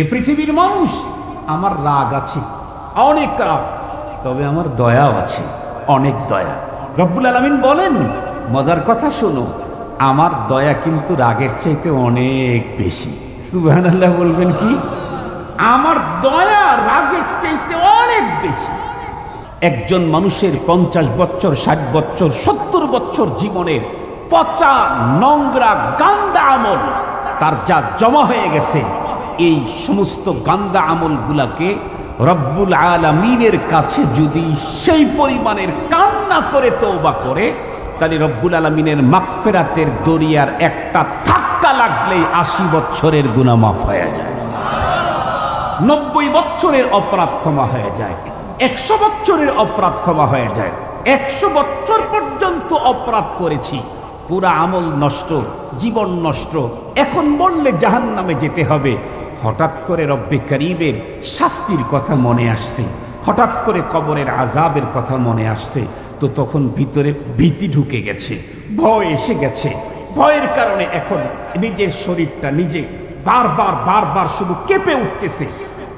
এ পৃথিবীর মানুষ, আমার রাগ আছে, অনেক রাগ, তবে আমার দয়াও আছে, অনেক দয়া। রব্বুল আলামিন বলেন, মজার কথা শোনো, আমার দয়া কিন্তু রাগের চাইতে অনেক বেশি। সুবহানাল্লাহ বলবেন কি? আমার দয়া রাগের চাইতে অনেক বেশি। একজন মানুষের 50 বছর, 60 বছর, 70 বছর জীবনের পচা নোংরা গান্দা আমল তার যা জমা হয়ে গেছে, এই সমস্ত গান্দা আমলগুলাকে রব্বুল আলামিনের কাছে যদি সেই পরিমাণের কান্না করে তওবা করে, তাহলে রব্বুল আলামিনের মাগফিরাতের দরিয়ার একটা ধাক্কা লাগলেই 80 বছরের গুনাহ মাফ হয়ে যায়, 90 বছরের অপরাধ ক্ষমা হয়ে যায়, 100 বছরের অপরাধ ক্ষমা হয়ে যায়। 100 বছর পর্যন্ত অপরাধ করেছি, পুরা আমল নষ্ট, জীবন নষ্ট, এখন বললে জাহান্নামে যেতে হবে। হঠাৎ করে রব্বে কারীমের শাস্তির কথা মনে আসছে, হঠাৎ করে কবরের আযাবের কথা মনে আসছে, তো তখন ভিতরে ভীতি ঢুকে গেছে, ভয় এসে গেছে। ভয়ের কারণে এখন নিজের শরীরটা নিজে বারবার বারবার শুধু কেঁপে উঠতেছে।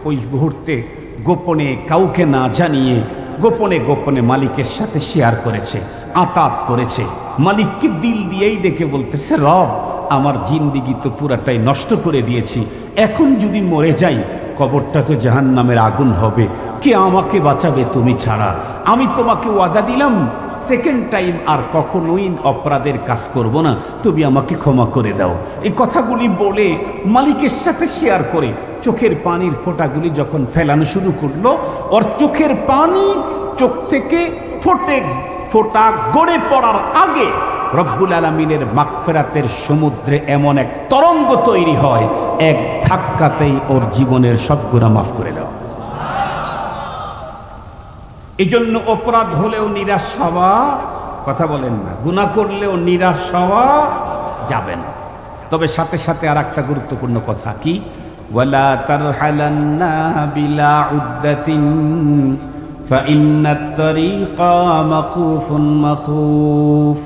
ওই মুহূর্তে গোপনে, কাউকে না জানিয়ে গোপনে গোপনে মালিকের সাথে শেয়ার করেছে, আতাত করেছে। মালিককে দিল দিয়েই ডেকে বলতেছে, রব, আমার জিন্দিগি তো পুরাটাই নষ্ট করে দিয়েছি, এখন যদি মরে যাই কবরটা তো জাহান্নামের আগুন হবে, কে আমাকে বাঁচাবে তুমি ছাড়া? আমি তোমাকে ওয়াদা দিলাম সেকেন্ড টাইম আর কখনোই অপরাধের কাজ করব না, তুমি আমাকে ক্ষমা করে দাও। এই কথাগুলি বলে মালিকের সাথে শেয়ার করে চোখের পানির ফোঁটাগুলি যখন ফেলানো শুরু করলো, ওর চোখের পানি চোখ থেকে ফোঁটা গড়ে পড়ার আগে রব্বুল আলামিনের মাগফিরাতের সমুদ্রে এমন এক তরঙ্গ তৈরি হয়, এক ধাক্কাতেই ওর জীবনের সব গুনাহ মাফ করে দাও। এই জন্য অপরাধ হলেও নিরাশ হওয়া, কথা বলেন না, গুনাহ করলেও নিরাশ হওয়া যাবে না। তবে সাথে সাথে আর একটা গুরুত্বপূর্ণ কথা কি, ওয়ালা তারহালান্না বিলা উদ্দাতিন ফাইন্নাত তারিকা মাখুফুন মাখুফ।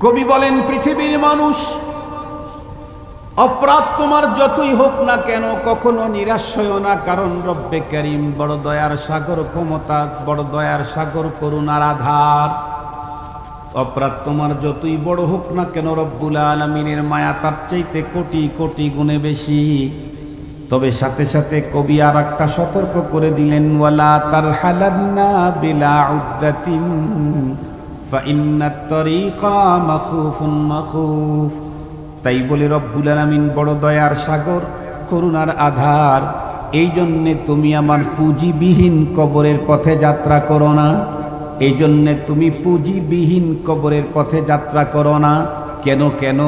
কবি বলেন, পৃথিবীর মানুষ, অপরাধ তোমার যতই হোক না কেন কখনো নিরাশ হইও না, কারণ রব্বে কারীম বড় দয়ার সাগর, ক্ষমতা বড় দয়ার সাগর, করুণার আধার। অপরাধ তোমার যতই বড় হোক না কেন রব্বুল আলামিনের মায়া তার চাইতে কোটি কোটি গুণে বেশি। তবে সাথে সাথে কবি আর একটা সতর্ক করে দিলেন, ওয়ালা তারহালান্না বিলা উদ্দাতিন ফাইন্নাত তারিকা মাখুফুন মাখুফ। তাই বলে রব্বুল আলামিন বড় দয়ার সাগর, করুণার আধার। এই জন্যে তুমি আমার পুঁজিবিহীন কবরের পথে যাত্রা করো না, এই জন্যে তুমি পুঁজিবিহীন কবরের পথে যাত্রা করো না। কেন?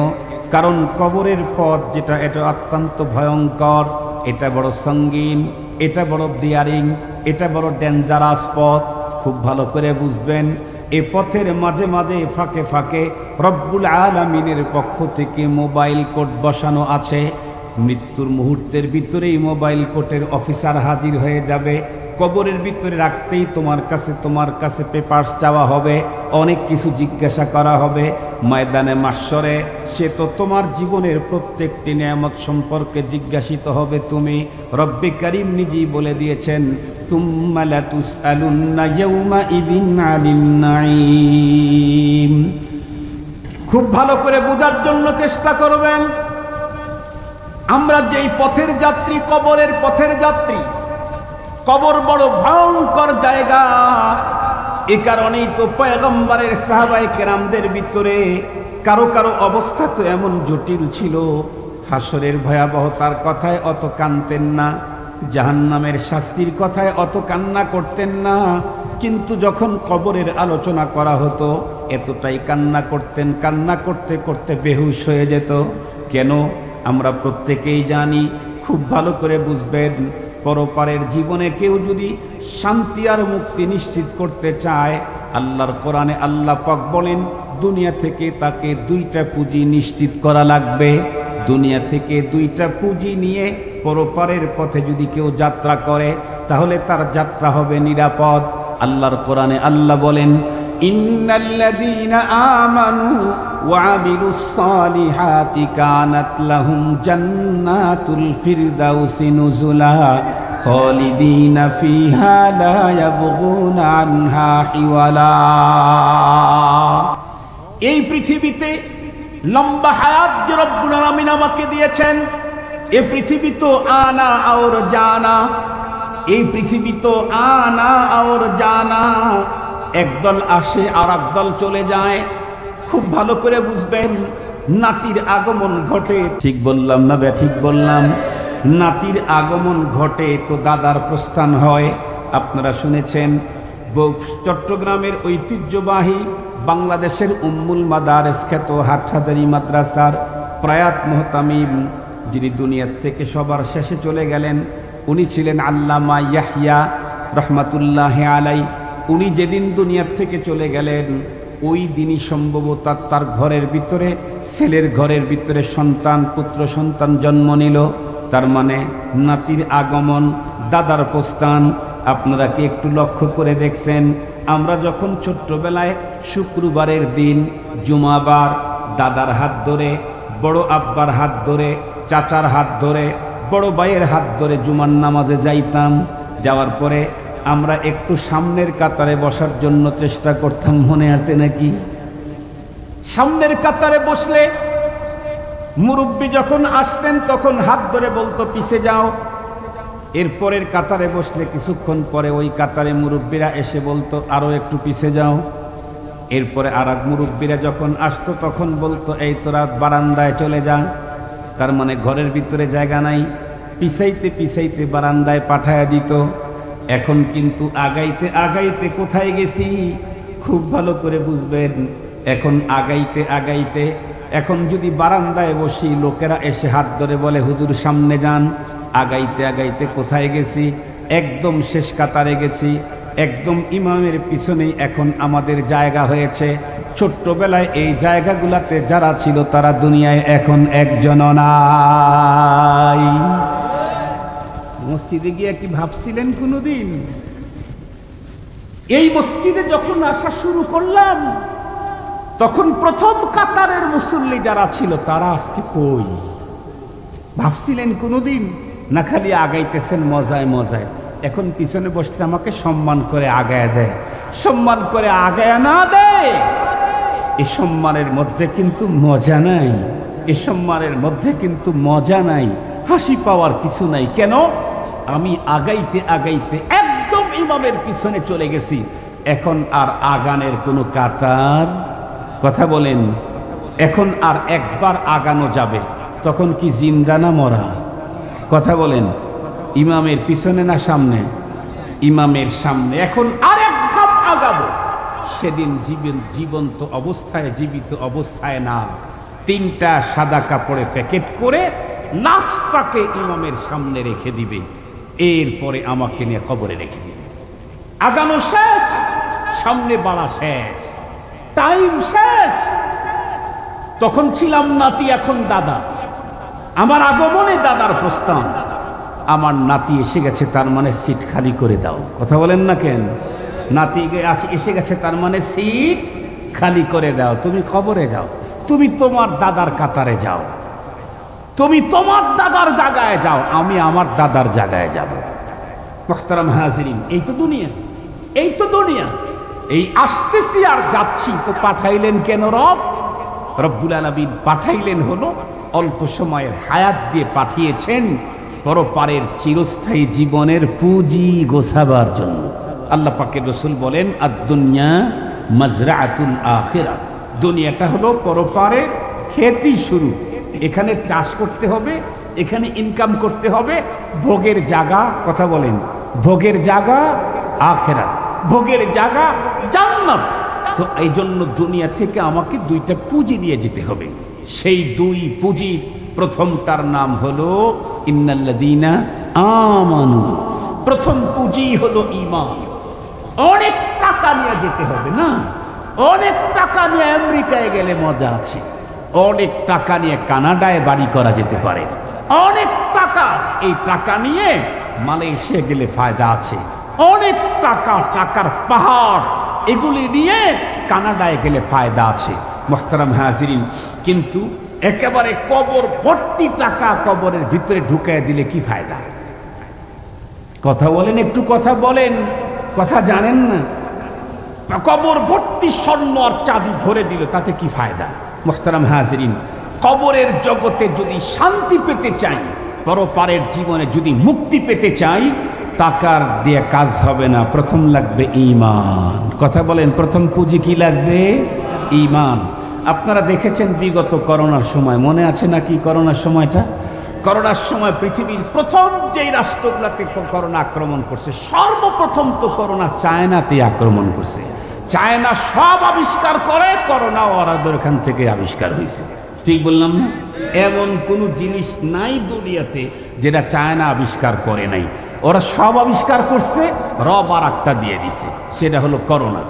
কারণ কবরের পথ যেটা, এটা অত্যন্ত ভয়ঙ্কর, এটা বড় সঙ্গীন, এটা বড় ডিয়ারিং, এটা বড় ডেঞ্জারাস পথ। খুব ভালো করে বুঝবেন, এ পথের মাঝে মাঝে ফাঁকে ফাঁকে রব্বুল আলামিনের পক্ষ থেকে মোবাইল কোর্ট বসানো আছে। মৃত্যুর মুহূর্তের ভিতরেই মোবাইল কোর্টের অফিসার হাজির হয়ে যাবে, কবরের ভিতরে রাখতেই তোমার কাছে পেপারস চাওয়া হবে, অনেক কিছু জিজ্ঞাসা করা হবে। ময়দানে মাহশরে সে তো তোমার জীবনের প্রত্যেকটি নিয়ামত সম্পর্কে জিজ্ঞাসিত হবে তুমি। রব্বে কারীম নিজেই বলে দিয়েছেন, সুম্মা লাতুসআলুন্না ইয়াওমাইযিন আনিন নাঈম। খুব ভালো করে বোঝার জন্য চেষ্টা করবেন, আমরা যেই পথের যাত্রী, কবরের পথের যাত্রী। কবর বড় ভয়ঙ্কর জায়গা, এ কারণেই তো পয়গম্বরের সাহাবায়ে কেরামদের ভিতরে কারো কারো অবস্থা তো এমন জটিল ছিল, হাসরের ভয়াবহতার কথায় অত কাঁদতেন না, জাহান্নামের শাস্তির কথায় অত কান্না করতেন না, কিন্তু যখন কবরের আলোচনা করা হতো এতটাই কান্না করতেন, কান্না করতে করতে বেহুশ হয়ে যেত। কেন? আমরা প্রত্যেকেই জানি, খুব ভালো করে বুঝবেন, পরপারের জীবনে কেউ যদি শান্তি আর মুক্তি নিশ্চিত করতে চায়, আল্লাহর কোরআনে আল্লাহ পাক বলেন, দুনিয়া থেকে তাকে দুইটা পুঁজি নিশ্চিত করা লাগবে। দুনিয়া থেকে দুইটা পুঁজি নিয়ে পরপারের পথে যদি কেউ যাত্রা করে, তাহলে তার যাত্রা হবে নিরাপদ। আল্লাহর কোরআনে আল্লাহ বলেন, ইন্নাল্লাযীনা আমানু ওয়া আমিলুস সালিহাতি কানাত লাহুম জান্নাতুল ফিরদাউসি নুজুলা খালিদিনা ফিহা লা ইয়াবগুনা আনহা হিওয়ালা। এই পৃথিবীতে লম্বা হায়াত যে রব্বুল আলামিন আমাকে দিয়েছেন, এই পৃথিবী তো আনা আর জানা, এই পৃথিবী তো আনা আর জানা, একদল আসে আর একদল চলে যায়। খুব ভালো করে বুঝবেন, নাতির আগমন ঘটে, ঠিক বললাম না ঠিক বললাম? নাতির আগমন ঘটে তো দাদার প্রস্থান হয়। আপনারা শুনেছেন চট্টগ্রামের ঐতিহ্যবাহী বাংলাদেশের উম্মুল মাদারেস খ্যাত হাটহাজারী মাদ্রাসার প্রয়াত মুহতামিম, যিনি দুনিয়ার থেকে সবার শেষে চলে গেলেন, উনি ছিলেন আল্লামা ইয়াহইয়া রহমাতুল্লাহি আলাই। উনি যেদিন দুনিয়ার থেকে চলে গেলেন, ওই দিনই সম্ভবত তার ঘরের ভিতরে, ছেলের ঘরের ভিতরে সন্তান, পুত্র সন্তান জন্ম নিল। তার মানে নাতির আগমন, দাদার প্রস্থান। আপনারা কি একটু লক্ষ্য করে দেখছেন? আমরা যখন ছোট্টবেলায় শুক্রবারের দিন জুমাবার দাদার হাত ধরে, বড় আব্বার হাত ধরে, চাচার হাত ধরে, বড় ভাইয়ের হাত ধরে জুমার নামাজে যাইতাম। যাওয়ার পরে আমরা একটু সামনের কাতারে বসার জন্য চেষ্টা করতাম, মনে আছে নাকি? সামনের কাতারে বসলে মুরব্বী যখন আসতেন তখন হাত ধরে বলতো পিছে যাও। এরপরের কাতারে বসলে কিছুক্ষণ পরে ওই কাতারে মুরব্বীরা এসে বলতো আরো একটু পিছে যাও। এরপরে আর এক মুরব্বীরা যখন আসতো তখন বলতো এই তোরা বারান্দায় চলে যা। তার মানে ঘরের ভিতরে জায়গা নাই, পিছাইতে পিছাইতে বারান্দায় পাঠায়া দিত। এখন কিন্তু আগাইতে আগাইতে কোথায় গেছি খুব ভালো করে বুঝবেন। এখন আগাইতে আগাইতে, এখন যদি বারান্দায় বসি লোকেরা এসে হাত ধরে বলে হুজুর সামনে যান। আগাইতে আগাইতে কোথায় গেছি? একদম শেষ কাতারে গেছি, একদম ইমামের পিছনেই এখন আমাদের জায়গা হয়েছে। ছোট্টবেলায় এই জায়গাগুলাতে যারা ছিল তারা দুনিয়ায় এখন একজনও নাই। মসজিদে গিয়ে কি ভাবছিলেন কোনোদিন? এই মসজিদে যখন আসা শুরু করলাম তখন প্রথম কাতারের মুসল্লি যারা ছিল তারা আজকে কই? ভাবছিলেন কোনোদিন? না খালি আগাইতেছেন মজায় মজায়। এখন পিছনে বসতে আমাকে সম্মান করে আগায় দেয়, সম্মান করে আগায় না দেয়। এই সম্মানের মধ্যে কিন্তু মজা নাই, এই সম্মানের মধ্যে কিন্তু মজা নাই, হাসি পাওয়ার কিছু নাই। কেন? আমি আগাইতে আগাইতে একদম ইমামের পিছনে চলে গেছি। এখন আর আগানের কোনো কাতার, কথা বলেন, এখন আর একবার আগানো যাবে তখন কি জিন্দা না মরা? কথা বলেন, ইমামের পিছনে না সামনে? ইমামের সামনে। এখন আরেক ধাপ আগাবো, সেদিন জীবন্ত অবস্থায়, জীবিত অবস্থায় না, তিনটা সাদা কাপড়ে প্যাকেট করে লাশটাকে ইমামের সামনে রেখে দিবে। এরপরে আমাকে নিয়ে কবরে রেখে দিবে। আগানো শেষ, সামনে বাড়া শেষ, টাইম শেষ। তখন ছিলাম নাতি, এখন দাদা। আমার আগমনে দাদার প্রস্থান। আমার নাতি এসে গেছে, তার মানে সিট খালি করে দাও। কথা বলেন না কেন? নাতি এসে গেছে তার মানে সিট খালি করে দাও। তুমি কবরে যাও, তুমি তোমার দাদার কাতারে যাও, তুমি তোমার দাদার জায়গায় যাও, আমি আমার দাদার জায়গায় যাব। মুহতারাম হাজিরিন, এই তো দুনিয়া, এই তো দুনিয়া। এই আসতেছি আর যাচ্ছি তো পাঠাইলেন কেন রব? রব্বুল আলামিন পাঠাইলেন হলো অল্প সময়ের হায়াত দিয়ে পাঠিয়েছেন পরপারের চিরস্থায়ী জীবনের পুঁজি গোছাবার জন্য। আল্লাহ পাকের রসুল বলেন আদ-দুনিয়া মাজরাআতুল আখিরা, দুনিয়াটা হলো পরপারের খেতি শুরু। এখানে চাষ করতে হবে, এখানে ইনকাম করতে হবে, ভোগের জায়গা, কথা বলেন, ভোগের জায়গা আখিরাত, ভোগের জায়গা জান্নাত। তো এই জন্য দুনিয়া থেকে আমাকে দুইটা পুঁজি নিয়ে যেতে হবে। সেই দুই পুঁজি, প্রথমটার নাম হলো ইন্নাল্লাযীনা আমানু। প্রথম পুঁজি হলো ঈমান। অনেক টাকা নিয়ে যেতে হবে না? অনেক টাকা নিয়ে আমেরিকায় গেলে মজা আছে, অনেক টাকা নিয়ে কানাডায় বাড়ি করা যেতে পারে, অনেক টাকা, এই টাকা নিয়ে মালয়েশিয়া গেলে ফায়দা আছে, অনেক টাকা, টাকার পাহাড়, এগুলি নিয়ে কানাডায় গেলে ফায়দা আছে মুহতারাম হাজিরিন, কিন্তু একেবারে কবর ভর্তি টাকা কবরের ভিতরে ঢুকায় দিলে কি ফায়দা? কথা বলেন, একটু কথা বলেন, কথা জানেন না? কবর ভর্তি স্বর্ণ আর চাঁদি ভরে দিল, তাতে কি ফায়দা? মুহতারাম হাজিরিন, কবরের জগতে যদি শান্তি পেতে চাই, পরপারের জীবনে যদি মুক্তি পেতে চাই, টাকার দিয়ে কাজ হবে না, প্রথম লাগবে ঈমান। কথা বলেন, প্রথম পুঁজি কি লাগবে? ঈমান। আপনারা দেখেছেন বিগত করোনার সময়, মনে আছে নাকি করোনার সময়টা? করোনার সময় পৃথিবীর প্রথম যেই রাষ্ট্রগুলোতে করোনা আক্রমণ করছে, সর্বপ্রথম তো করোনা চায়নাতে আক্রমণ করছে। চায়না সব আবিষ্কার করে, করোনা ওদের এখান থেকে আবিষ্কার হয়েছে। ঠিক বললাম না? এমন কোনো জিনিস নাই দুনিয়াতে যেটা চায়না আবিষ্কার করে নাই, ওরা সব আবিষ্কার করছে, রব আর একটা দিয়ে দিছে, সেটা হলো করোনা।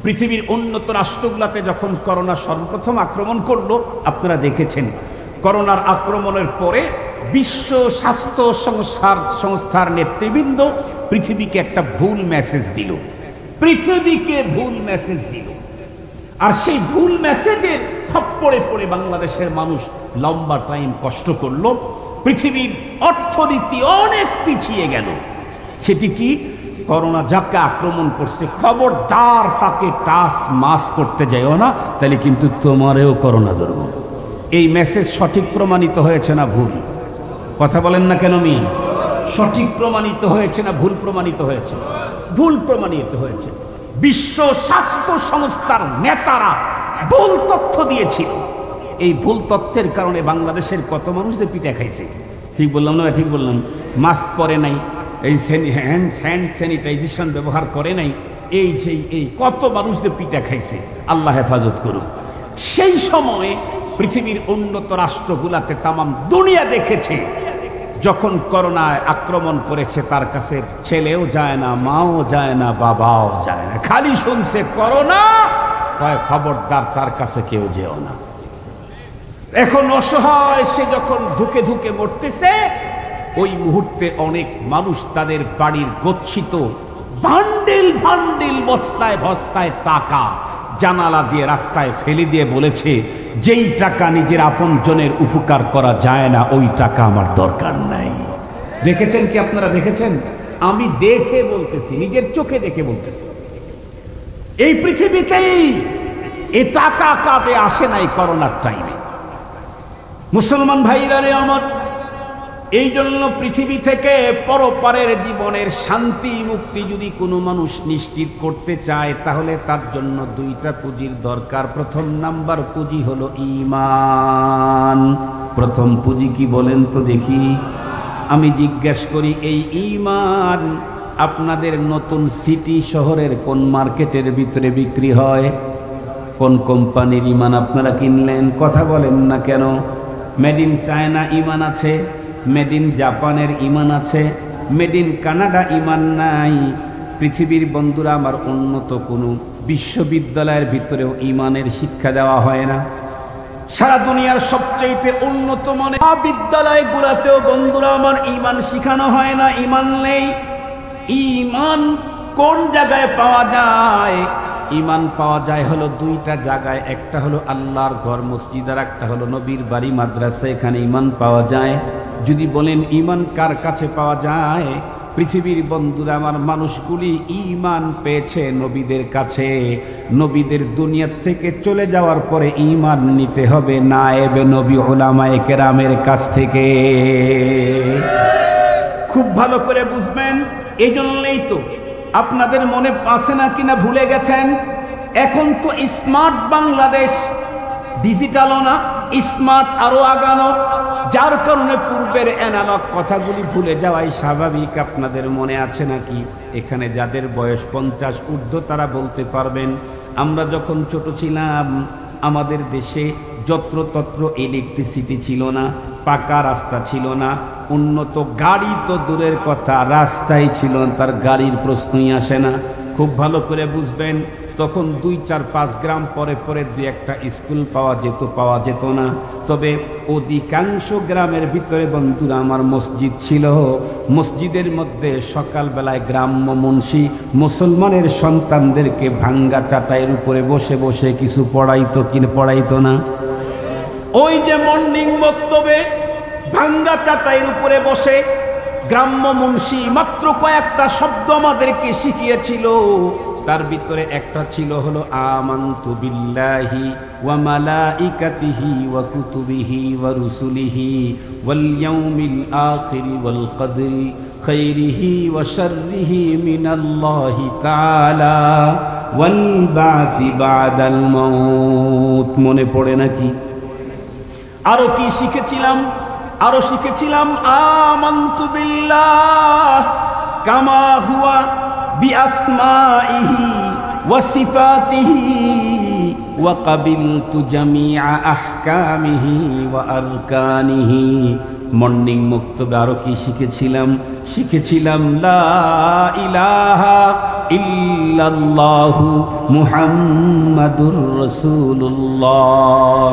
পৃথিবীর উন্নত রাষ্ট্রগুলোতে যখন করোনা সর্বপ্রথম আক্রমণ করলো, আপনারা দেখেছেন করোনার আক্রমণের পরে বিশ্ব স্বাস্থ্য সংস্থার নেতৃবৃন্দ পৃথিবীকে একটা ভুল মেসেজ দিল, পৃথিবীকে ভুল মেসেজ দিল। আর সেই ভুল মেসেজের খপ্পরে পড়ে বাংলাদেশের মানুষ লম্বা টাইম কষ্ট করলো, পৃথিবীর অর্থনীতি অনেক পিছিয়ে গেল। সেটি কি? করোনা যাকে আক্রমণ করছে, খবরদার তাকে টাচ মাস করতে যাইও না, তাহলে কিন্তু তোমারেও করোনা ধরব। এই মেসেজ সঠিক প্রমাণিত হয়েছে না ভুল? কথা বলেন না কেন মিয়া? সঠিক প্রমাণিত হয়েছে না ভুল প্রমাণিত হয়েছে? ভুল প্রমাণিত হয়েছে। বিশ্ব স্বাস্থ্য সংস্থার নেতারা ভুল তথ্য দিয়েছিল। এই ভুল তথ্যের কারণে বাংলাদেশের কত মানুষদের পিঠা খাইছে। ঠিক বললাম না? ঠিক বললাম। মাস্ক পরে নাই, এই হ্যান্ড স্যানিটাইজেশন ব্যবহার করে নাই, এই কত মানুষদের পিঠা খাইছে। আল্লাহ হেফাজত করুক। সেই সময়ে পৃথিবীর উন্নত রাষ্ট্রগুলাতে তামাম দুনিয়া দেখেছে, যখন করোনায় আক্রমণ করেছে তার কাছে ছেলেও যায় না, মাও যায় না, বাবাও যায় না, খালি শুনছে করোনা, কয় খবরদার তার কাছে কেউ যেও না। এখন অসহায় সে যখন ধুকে ধুকে মরতেছে, ওই মুহূর্তে অনেক মানুষ তাদের বাড়ির গচ্ছিত বান্ডিল বান্ডিল বস্তায় বস্তায় টাকা জানালা দিয়ে রাস্তায় ফেলে দিয়ে বলেছে, যেই টাকা নিজের আপনজনের উপকার করা যায় না, ওই টাকা আমার দরকার নাই। দেখেছেন কি আপনারা? দেখেছেন? আমি দেখে বলতেছি, নিজের চোখে দেখে বলতেছি। এই পৃথিবীতেই এ টাকা কাঁধে আসে নাই করোনার টাইমে। মুসলমান ভাইরা রে আমার, এই জন্য পৃথিবী থেকে পরপারের জীবনের শান্তি মুক্তি যদি কোনো মানুষ নিশ্চিত করতে চায়, তাহলে তার জন্য দুইটা পুঁজির দরকার। প্রথম নাম্বার পুঁজি হলো ঈমান। প্রথম পুঁজি কি বলেন তো দেখি? আমি জিজ্ঞেস করি, এই ঈমান আপনাদের নতুন সিটি শহরের কোন মার্কেটের ভিতরে বিক্রি হয়? কোন কোম্পানির ঈমান আপনারা কিনলেন? কথা বলেন না কেন? মেড ইন চায়না ঈমান আছে, মেড ইন জাপানের ঈমান আছে, মেড ইন কানাডা ঈমান নাই। পৃথিবীর বন্ধুরা আমার, উন্নত কোনো বিশ্ববিদ্যালয়ের ভিতরেও ঈমানের শিক্ষা দেওয়া হয় না। সারা দুনিয়ার সবচেয়ে উন্নত মানের বিদ্যালয়গুলোতেও বন্ধুরা আমার ঈমান শিখানো হয় না, ঈমান নেই। ঈমান কোন জায়গায় পাওয়া যায়? ঈমান পাওয়া যায় হলো দুইটা জায়গায়, একটা হলো আল্লাহর ঘর মসজিদ, আর একটা হলো নবীর বাড়ি মাদ্রাসা, এখানে ঈমান পাওয়া যায়। যদি বলেন ঈমান কার কাছে পাওয়া যায়, পৃথিবীর বন্ধুরা আমার, মানুষগুলি ঈমান পেয়েছে নবীদের কাছে। নবীদের দুনিয়া থেকে চলে যাওয়ার পরে ঈমান নিতে হবে নায়েবে নবী উলামায়ে কেরামের কাছ থেকে। খুব ভালো করে বুঝবেন। এই জন্যই তো আপনাদের মনে আছে না কিনা ভুলে গেছেন, এখন তো স্মার্ট বাংলাদেশ, ডিজিটালও না, স্মার্ট আরো আগানো, যার কারণে পূর্বের অ্যানালগ কথাগুলি ভুলে যাওয়াই স্বাভাবিক। আপনাদের মনে আছে নাকি? এখানে যাদের বয়স 50 ঊর্ধ্ব তারা বলতে পারবেন, আমরা যখন ছোট ছিলাম আমাদের দেশে যত্রতত্র ইলেকট্রিসিটি ছিল না, পাকা রাস্তা ছিল না, উন্নত গাড়ি তো দূরের কথা, রাস্তাই ছিল, তার গাড়ির প্রশ্নই আসে না। খুব ভালো করে বুঝবেন, তখন 2, 4, 5 গ্রাম পরে পরে 2-1টা স্কুল পাওয়া যেত না। তবে অধিকাংশ গ্রামের ভিতরে বন্ধুরা আমার মসজিদ ছিল। মসজিদের মধ্যে সকালবেলায় গ্রাম্য মুন্সি মুসলমানের সন্তানদেরকে ভাঙ্গা চাটাইয়ের উপরে বসে বসে কিছু পড়াইতো না? ওই যে মর্নিং বক্তব্যে ভাঙ্গা চাটাইয়ের উপরে বসে গ্রাম্য মুন্সি মাত্র কয়েকটা শব্দ আমাদেরকে শিখিয়েছিল। তার ভিতরে একটা ছিল হলো আমানতু বিল্লাহি ওয়া মালাইকাতিহি ওয়া কুতুবিহি ওয়া রুসুলিহি ওয়াল ইয়াউমিল আখিরি ওয়াল কদরি খাইরিহি ওয়া শাররিহি মিনাল্লাহি তাআলা ওয়াল বাসি বাদাল মাউত। মনে পড়ে নাকি? আরো কি শিখেছিলাম? আরো শিখেছিলাম আমানতু বিল্লাহ কামা হুয়া বিআসমাইহি ওয়া সিফাতিহি ওয়া কাবিলতু জামিআ আহকামিহি ওয়া আরকানিহি। মর্নিং বক্তব্যে আরো কি শিখেছিলাম লা ইলাহা ইল্লাল্লাহু মুহাম্মাদুর রাসূলুল্লাহ।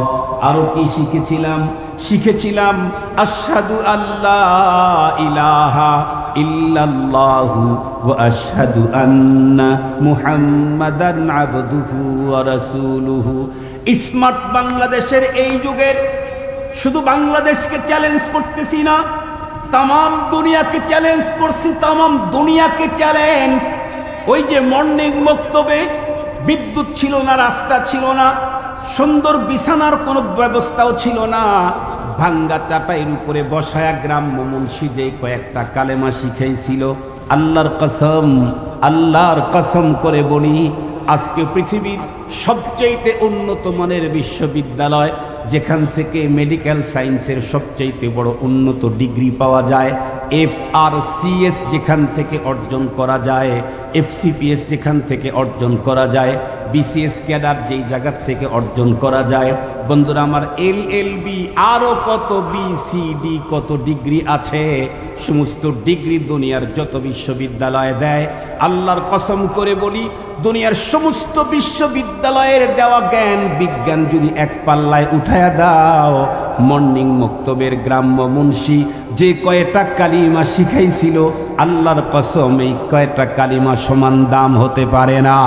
আরো কি শিখেছিলাম আশহাদু আল্লা ইলাহা ইল্লাল্লাহু ওয়া আশহাদু আন্না মুহাম্মাদান আবদুহু ওয়া রাসূলুহু। স্মার্ট বাংলাদেশের এই যুগে শুধু বাংলাদেশকে চ্যালেঞ্জ করতেছি না, তামাম দুনিয়াকে চ্যালেঞ্জ করছি, তামাম দুনিয়াকে চ্যালেঞ্জ। ওই যে মর্নিং বক্তব্যে বিদ্যুৎ ছিল না, রাস্তা ছিল না, সুন্দর বিছানার কোনো ব্যবস্থাও ছিল না, ভাঙ্গা চাটাইয়ের উপরে বসায়া গ্রাম্য মুন্সি যে কয়েকটা কালেমা শিখাইছিল, আল্লাহর কসম করে বলি আজকে পৃথিবীর সবচেয়ে উন্নত মানের বিশ্ববিদ্যালয়, যেখান থেকে মেডিকেল সায়েন্সের সবচেয়ে বড় উন্নত ডিগ্রি পাওয়া যায়, FRCS যেখান থেকে অর্জন করা যায়, FCPS যেখান থেকে অর্জন করা যায়, BCS ক্যাডার যেই জায়গার থেকে অর্জন করা যায়, বন্ধুরা আমার LLB আরও কত BCD কত ডিগ্রি আছে, সমস্ত ডিগ্রি দুনিয়ার যত বিশ্ববিদ্যালয় দেয়, আল্লাহর কসম করে বলি দুনিয়ার সমস্ত বিশ্ববিদ্যালয়ের দেওয়া জ্ঞান বিজ্ঞান যদি এক পাল্লায় উঠায়া দাও, মর্নিং মক্তবের গ্রাম্য মুন্সি যে কয়টা কালিমা শিখাইছিল, আল্লাহর কসম এই কয়টা কালিমা সমান দাম হতে পারে না।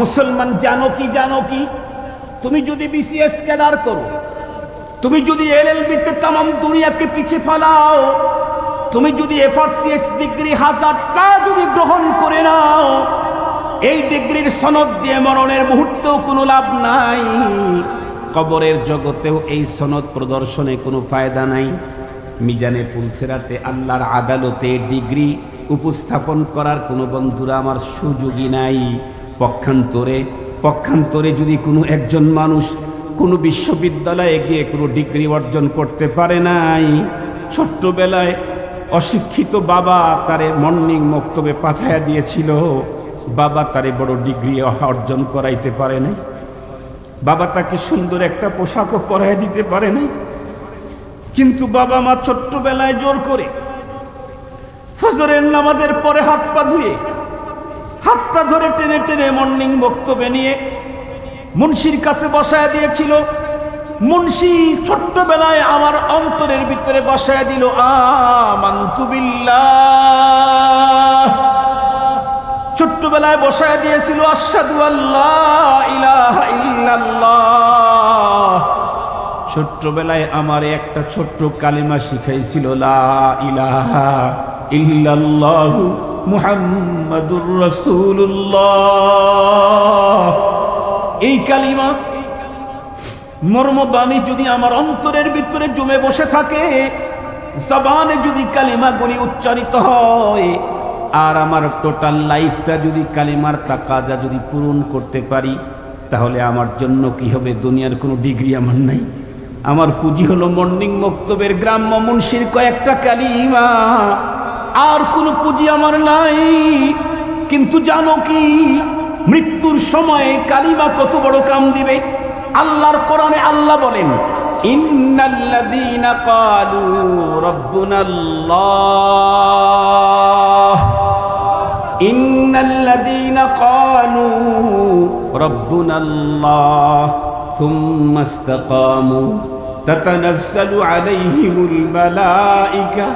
মুসলমান জানো কি তুমি যদি BCS ক্যাডার করো, তুমি যদি LLB তে তামাম দুনিয়াকে পিছিয়ে ফেলাও, তুমি যদি FRCS ডিগ্রি 1000টা যদি গ্রহণ করে নাও, এই ডিগ্রির সনদ দিয়ে মরণের মুহূর্তেও কোনো লাভ নাই, কবরের জগতেও এই সনদ প্রদর্শনে কোনো ফায়দা নাই। মিজানে পুলসেরাতে আল্লাহর আদালতে ডিগ্রি উপস্থাপন করার কোনো বন্ধুরা আমার সুযোগই নাই। পক্ষান্তরে যদি কোনো একজন মানুষ কোনো বিশ্ববিদ্যালয়ে গিয়ে কোনো ডিগ্রি অর্জন করতে পারে নাই, ছোট্টবেলায় অশিক্ষিত বাবা তারে মর্নিং মক্তবে পাঠাইয়া দিয়েছিল, বাবা তারে বড় ডিগ্রি অর্জন করাইতে পারে নাই, বাবা তাকে সুন্দর একটা পোশাকও পরাইয়া দিতে পারে নাই, কিন্তু বাবা মা ছোট্টবেলায় জোর করে ফজরের নামাজের পরে হাত পা ধরে টেনে টেনে মর্নিং বক্তব্যে নিয়ে মুন্সির কাছে বসায়া দিয়েছিল। মুন্সি ছোট্টবেলায় আমার অন্তরের ভিতরে বসায়া দিল আমানতু বিল্লাহ, ছোট্টবেলায় বসায়া দিয়েছিল আশহাদু আল্লা ইলাহা ইল্লাল্লাহ, ছোট্টবেলায় আমার একটা ছোট্ট কালিমা শিখাইছিল লা ইলাহা ইল্লাল্লাহু মুহাম্মাদুর রাসূলুল্লাহ। এই কালিমা মর্মবাণী যদি আমার অন্তরের ভিতরে জমে বসে থাকে, জবানে যদি কালিমাগুলি উচ্চারিত হয়, আর আমার টোটাল লাইফটা যদি কালিমার তাকাজা যদি পূরণ করতে পারি, তাহলে আমার জন্য কি হবে? দুনিয়ার কোনো ডিগ্রি আমার নাই, আমার পুঁজি হলো মর্নিং মক্তবের গ্রাম্য মুন্সির কয়েকটা কালিমা, আর কোনো পুঁজি আমার নাই। কিন্তু জানো কি, মৃত্যুর সময়ে কালিমা কত বড় কাম দিবে। আল্লাহর কোরআনে আল্লাহ বলেন ইন্নাল্লাযীনা ক্বালু রাব্বুনাল্লাহ ইন্নাল্লাযীনা ক্বালু রাব্বুনাল্লাহ সুম্মা ইসতাকামু তাতানাজ্জালু আলাইহিমুল মালায়েকা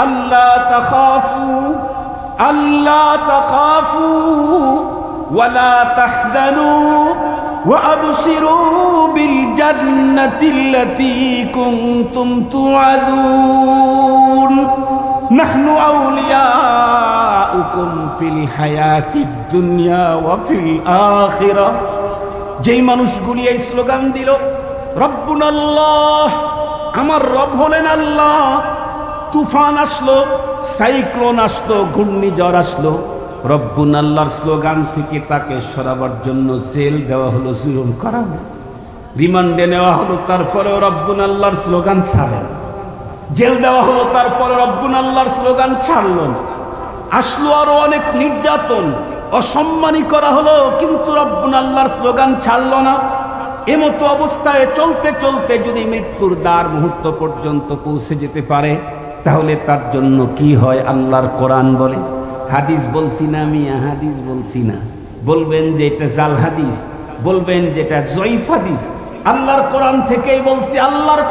আল্লা তাখাফু ওয়ালা তাহজানু وأبشروا بالجنة التي كنتم توعدون نحن أولياؤكم في الحياة الدنيا وفي الآخرة যেই মানুষগুলি এই স্লোগান দিল রব্বুনা আল্লাহ, আমার রব হলেন আল্লাহ, তুফান আসলো, সাইক্লোন আসলো, ঘূর্ণিঝড় আসলো, রব্বুনা আল্লাহর স্লোগান থেকে তাকে সরাবার জন্য জেল দেওয়া হলো, জুলুম করা হলো, রিমান্ডে নেওয়া হলো, তারপরেও রব্বুনা আল্লাহর স্লোগান ছাড়ে না। জেল দেওয়া হলো, তারপরে রব্বুনা আল্লাহর স্লোগান ছাড়ল না। আসলো আরো অনেক নির্যাতন, অসম্মানী করা হলো, কিন্তু রব্বুনা আল্লাহর স্লোগান ছাড়ল না। এমতো অবস্থায় চলতে চলতে যদি মৃত্যুর দ্বার মুহূর্ত পর্যন্ত পৌঁছে যেতে পারে, তাহলে তার জন্য কি হয় আল্লাহর কোরআন বলে। হাদিস বলছি না, আমি হাদিস বলছি না। বলবেন যে এটা জাল হাদিস, বলবেন যেটা জয়ীফ হাদিস। আল্লাহর কোরআন থেকেই বলছি। আল্লাহর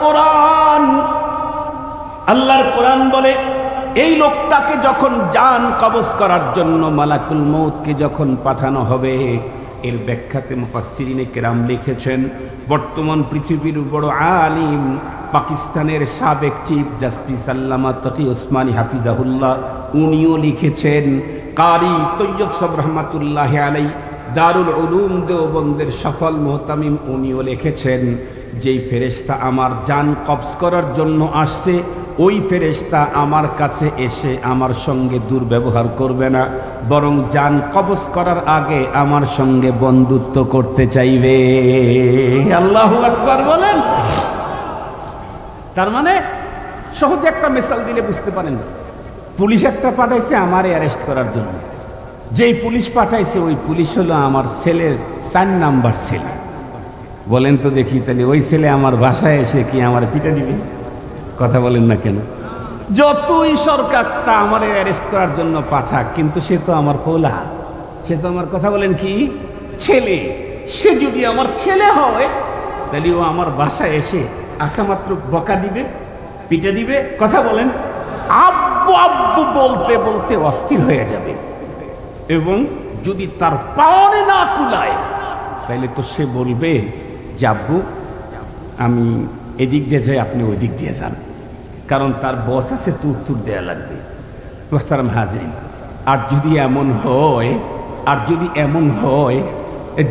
কোরআন বলে এই লোকটাকে যখন জান কবজ করার জন্য মালাকুল মউতকে যখন পাঠানো হবে, এর ব্যাখ্যাতে মুফাসসিরিনে কেরাম লিখেছেন, বর্তমান পৃথিবীর বড় আলিম পাকিস্তানের সাবেক চিফ জাস্টিস আল্লামা তকি ওসমানী হাফিজাহুল্লাহ, উনিও লিখেছেন। কারি তৈয়ব সাহেব রহমাতুল্লাহ আলাই, দারুল উলুম দেওবন্দের সফল মুহতামিম, উনিও লিখেছেন যেই ফেরেশতা আমার জান কবজ করার জন্য আসছে, ওই ফেরেশতা আমার কাছে এসে আমার সঙ্গে দুর্ব্যবহার করবে না, বরং জান কবজ করার আগে আমার সঙ্গে বন্ধুত্ব করতে চাইবে। আল্লাহু আকবার বলেন। তার মানে সহজে একটা মিসাল দিলে বুঝতে পারেন, পুলিশ একটা পাঠাইছে আমারে অ্যারেস্ট করার জন্য। যেই পুলিশ পাঠাইছে ওই পুলিশ হলো আমার ছেলের 4 নাম্বার ছেলে। বলেন তো দেখি, তাহলে ওই ছেলে আমার বাসায় এসে কি আমার পিটা দিবে? কথা বলেন না কেন? যতই সরকারটা আমার অ্যারেস্ট করার জন্য পাঠাক, কিন্তু সে তো আমার পোলা, সে তো আমার, কথা বলেন কি, ছেলে। সে যদি আমার ছেলে হয়, তাহলে ও আমার বাসায় এসে আসা মাত্র বকা দিবে, পিটে দিবে। কথা বলেন, আব্বু আব্বু বলতে বলতে অস্থির হয়ে যাবে। এবং যদি তার পাওয়ারে না কুলায়, তাহলে তো সে বলবে যে আব্বু আমি এদিক দিয়ে যাই, আপনি ওই দিক দিয়ে যান, কারণ তার বস আছে, তো উত্তর দেয়া লাগবে। মুহতারাম হাজিরিন, আর যদি এমন হয়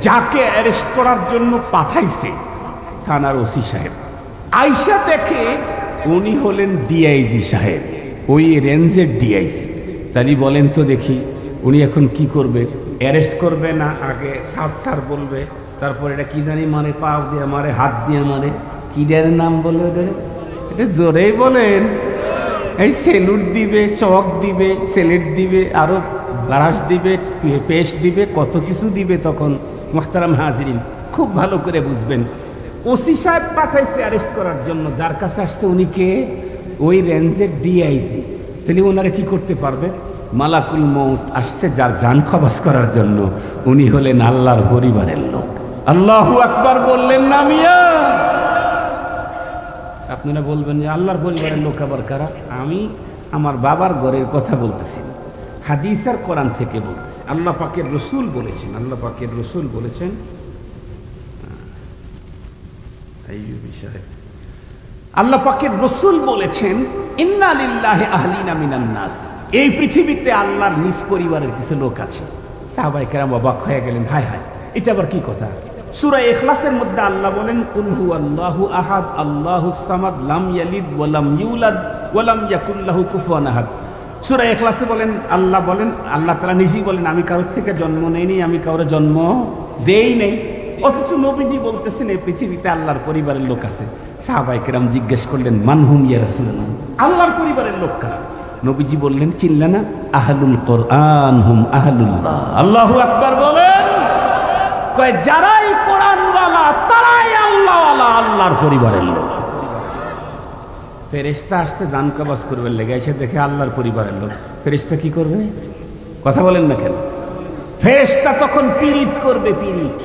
যাকে অ্যারেস্ট করার জন্য পাঠাইছে থানার ওসি সাহেব, আইসা দেখে উনি হলেন ডিআইজি সাহেব, ওই রেঞ্জের ডিআইজি, তাহলে বলেন তো দেখি উনি এখন কি করবে? অ্যারেস্ট করবে না, আগে সার বলবে, তারপর এটা কি জানি মানে, পা দিয়ে মারে, হাত দিয়ে মারে, কি ডের নাম বলবে ওদের, এটা জোরেই বলেন। এই সেলুট দিবে, চক দিবে, সেলেট দিবে, আরো ব্রাশ দিবে, পেস্ট দিবে, কত কিছু দিবে। তখন মুহতারাম হাজিরিন খুব ভালো করে বুঝবেন, ওসি সাহেব পাঠাইছে অ্যারেস্ট করার জন্য, যার কাছে আসছে উনি কে? ওই রেঞ্জের ডিআইজি। তাহলে ওনারা কি করতে পারবে? মালাকুল মউত আসছে যার জান কবজ করার জন্য, উনি হলেন আল্লাহর পরিবারের লোক। আল্লাহু আকবার বললেন না মিয়া? আপনারা বলবেন যে আল্লাহর পরিবারের লোক আবার কারা? আমি আমার বাবার ঘরের কথা বলতেছি, হাদিস আর কোরআন থেকে বলতেছি। আল্লাহ পাকের রসুল বলেছেন, আল্লাহ পাকের রসুল বলেছেন, ইন্না লিল্লাহি আহলিনা মিনান নাস, এই পৃথিবীতে আল্লাহর নিজ পরিবারের কিছু লোক আছে। সাহাবায়ে কেরাম অবাক হয়ে গেলেন, হায় হায়, এটা আবার কি কথা? সূরা ইখলাসের মধ্যে আল্লাহ বলেন, কুল হুয়াল্লাহু আহাদ আল্লাহুস সামাদ লাম ইয়ালিদ ওয়া লাম ইউলাদ ওয়া লাম ইয়াকুল লাহু কুফুয়ান আহাদ। সূরা ইখলাসে আল্লাহ তাআলা নিজেই বলেন, আমি কারোর থেকে জন্ম নেইনি, আমি কারোর জন্ম দেই নেই। অথচ নবীজি বলতেছেন এই পৃথিবীতে আল্লাহর পরিবারের লোক আছে। সাহাবায়ে কেরাম জিজ্ঞেস করলেন, মানহুম ইয়া রাসূলুল্লাহ, আল্লাহর পরিবারের লোক কারা? নবীজি বললেন, চিনলে না? আহলুল কোরআন হুম আহলুল্লাহ। আল্লাহু আকবার বলেন। কয় যারাই কোরআনওয়ালা তারাই আল্লাহওয়ালা, আল্লাহর পরিবারের লোক। ফেরেশতা আসতে জান কবজ করবে লেগে, এসে দেখে আল্লাহর পরিবারের লোক, ফেরেশতা কি করবে? কথা বলেন না কেন? ফেরেশতা তখন পীড়িত করবে, পীড়িত।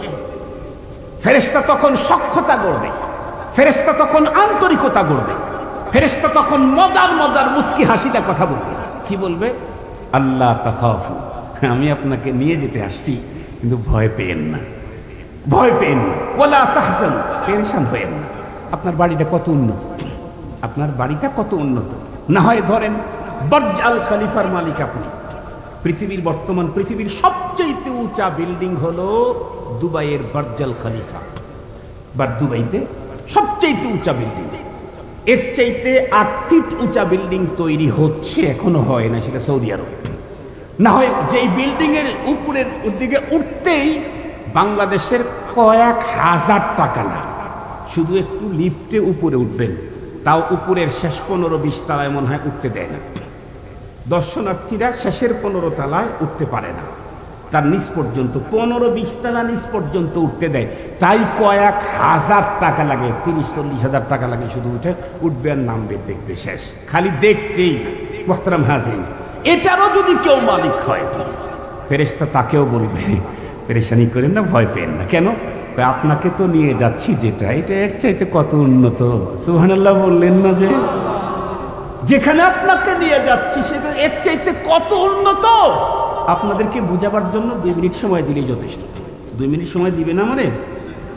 ফেরেশতা তখন সখ্যতা করবে, ফেরেশতা তখন আন্তরিকতা করবে, ফেরেশতা তখন মজার মজার মুস্কি হাসিটা কথা বলবে। কি বলবে? আল্লাহ তাখাফু, আমি আপনাকে নিয়ে যেতে আসছি, কিন্তু ভয় পেয়েন না, ভয় পেয়েন না। ওয়ালা তাহজানু, পেরেশান হয়েন না। আপনার বাড়িটা কত উন্নত, আপনার বাড়িটা কত উন্নত। না হয় ধরেন বুর্জ আল খলিফার মালিক আপনি, পৃথিবীর বর্তমান পৃথিবীর সবচেয়ে উঁচা বিল্ডিং হলো দুবাইয়ের বুর্জ আল খলিফা, বা দুবাইতে সবচেয়ে উঁচা বিল্ডিং। এর চাইতে 8 ফিট উঁচা বিল্ডিং তৈরি হচ্ছে, এখনো হয় না, সেটা সৌদি আরব। না হয় যেই বিল্ডিং এর উপরের দিকে উঠতেই বাংলাদেশের কয়েক হাজার টাকা না, শুধু একটু লিফটে উপরে উঠবেন, তাও উপরের শেষ 15-20 তলায় মনে হয় উঠতে দেয় না। দর্শনার্থীরা শেষের 15 তলায় উঠতে পারে না, তার নিচ পর্যন্ত 15-20 তলা নিচ পর্যন্ত উঠতে দেয়। তাই কয়েক হাজার টাকা লাগে, 30-40 হাজার টাকা লাগে শুধু উঠবে আর নামবে, দেখবে শেষ, খালি দেখতেই। মোহতারাম হাজিরিন, এটারও যদি কেউ মালিক হয়, ফেরেশতা তাকেও বলবে পেরেশানি করেন না, ভয় পেন না। কেন? আপনাকে তো নিয়ে যাচ্ছি যেটা, এটা এর চাইতে কত উন্নত। সুবহানাল্লাহ বললেন না? যে যেখানে আপনাকে নিয়ে যাচ্ছি সেটা এর চাইতে কত উন্নত। আপনাদেরকে বুঝাবার জন্য 2 মিনিট সময় দিলেই যথেষ্ট। 2 মিনিট সময় দিবে না, মানে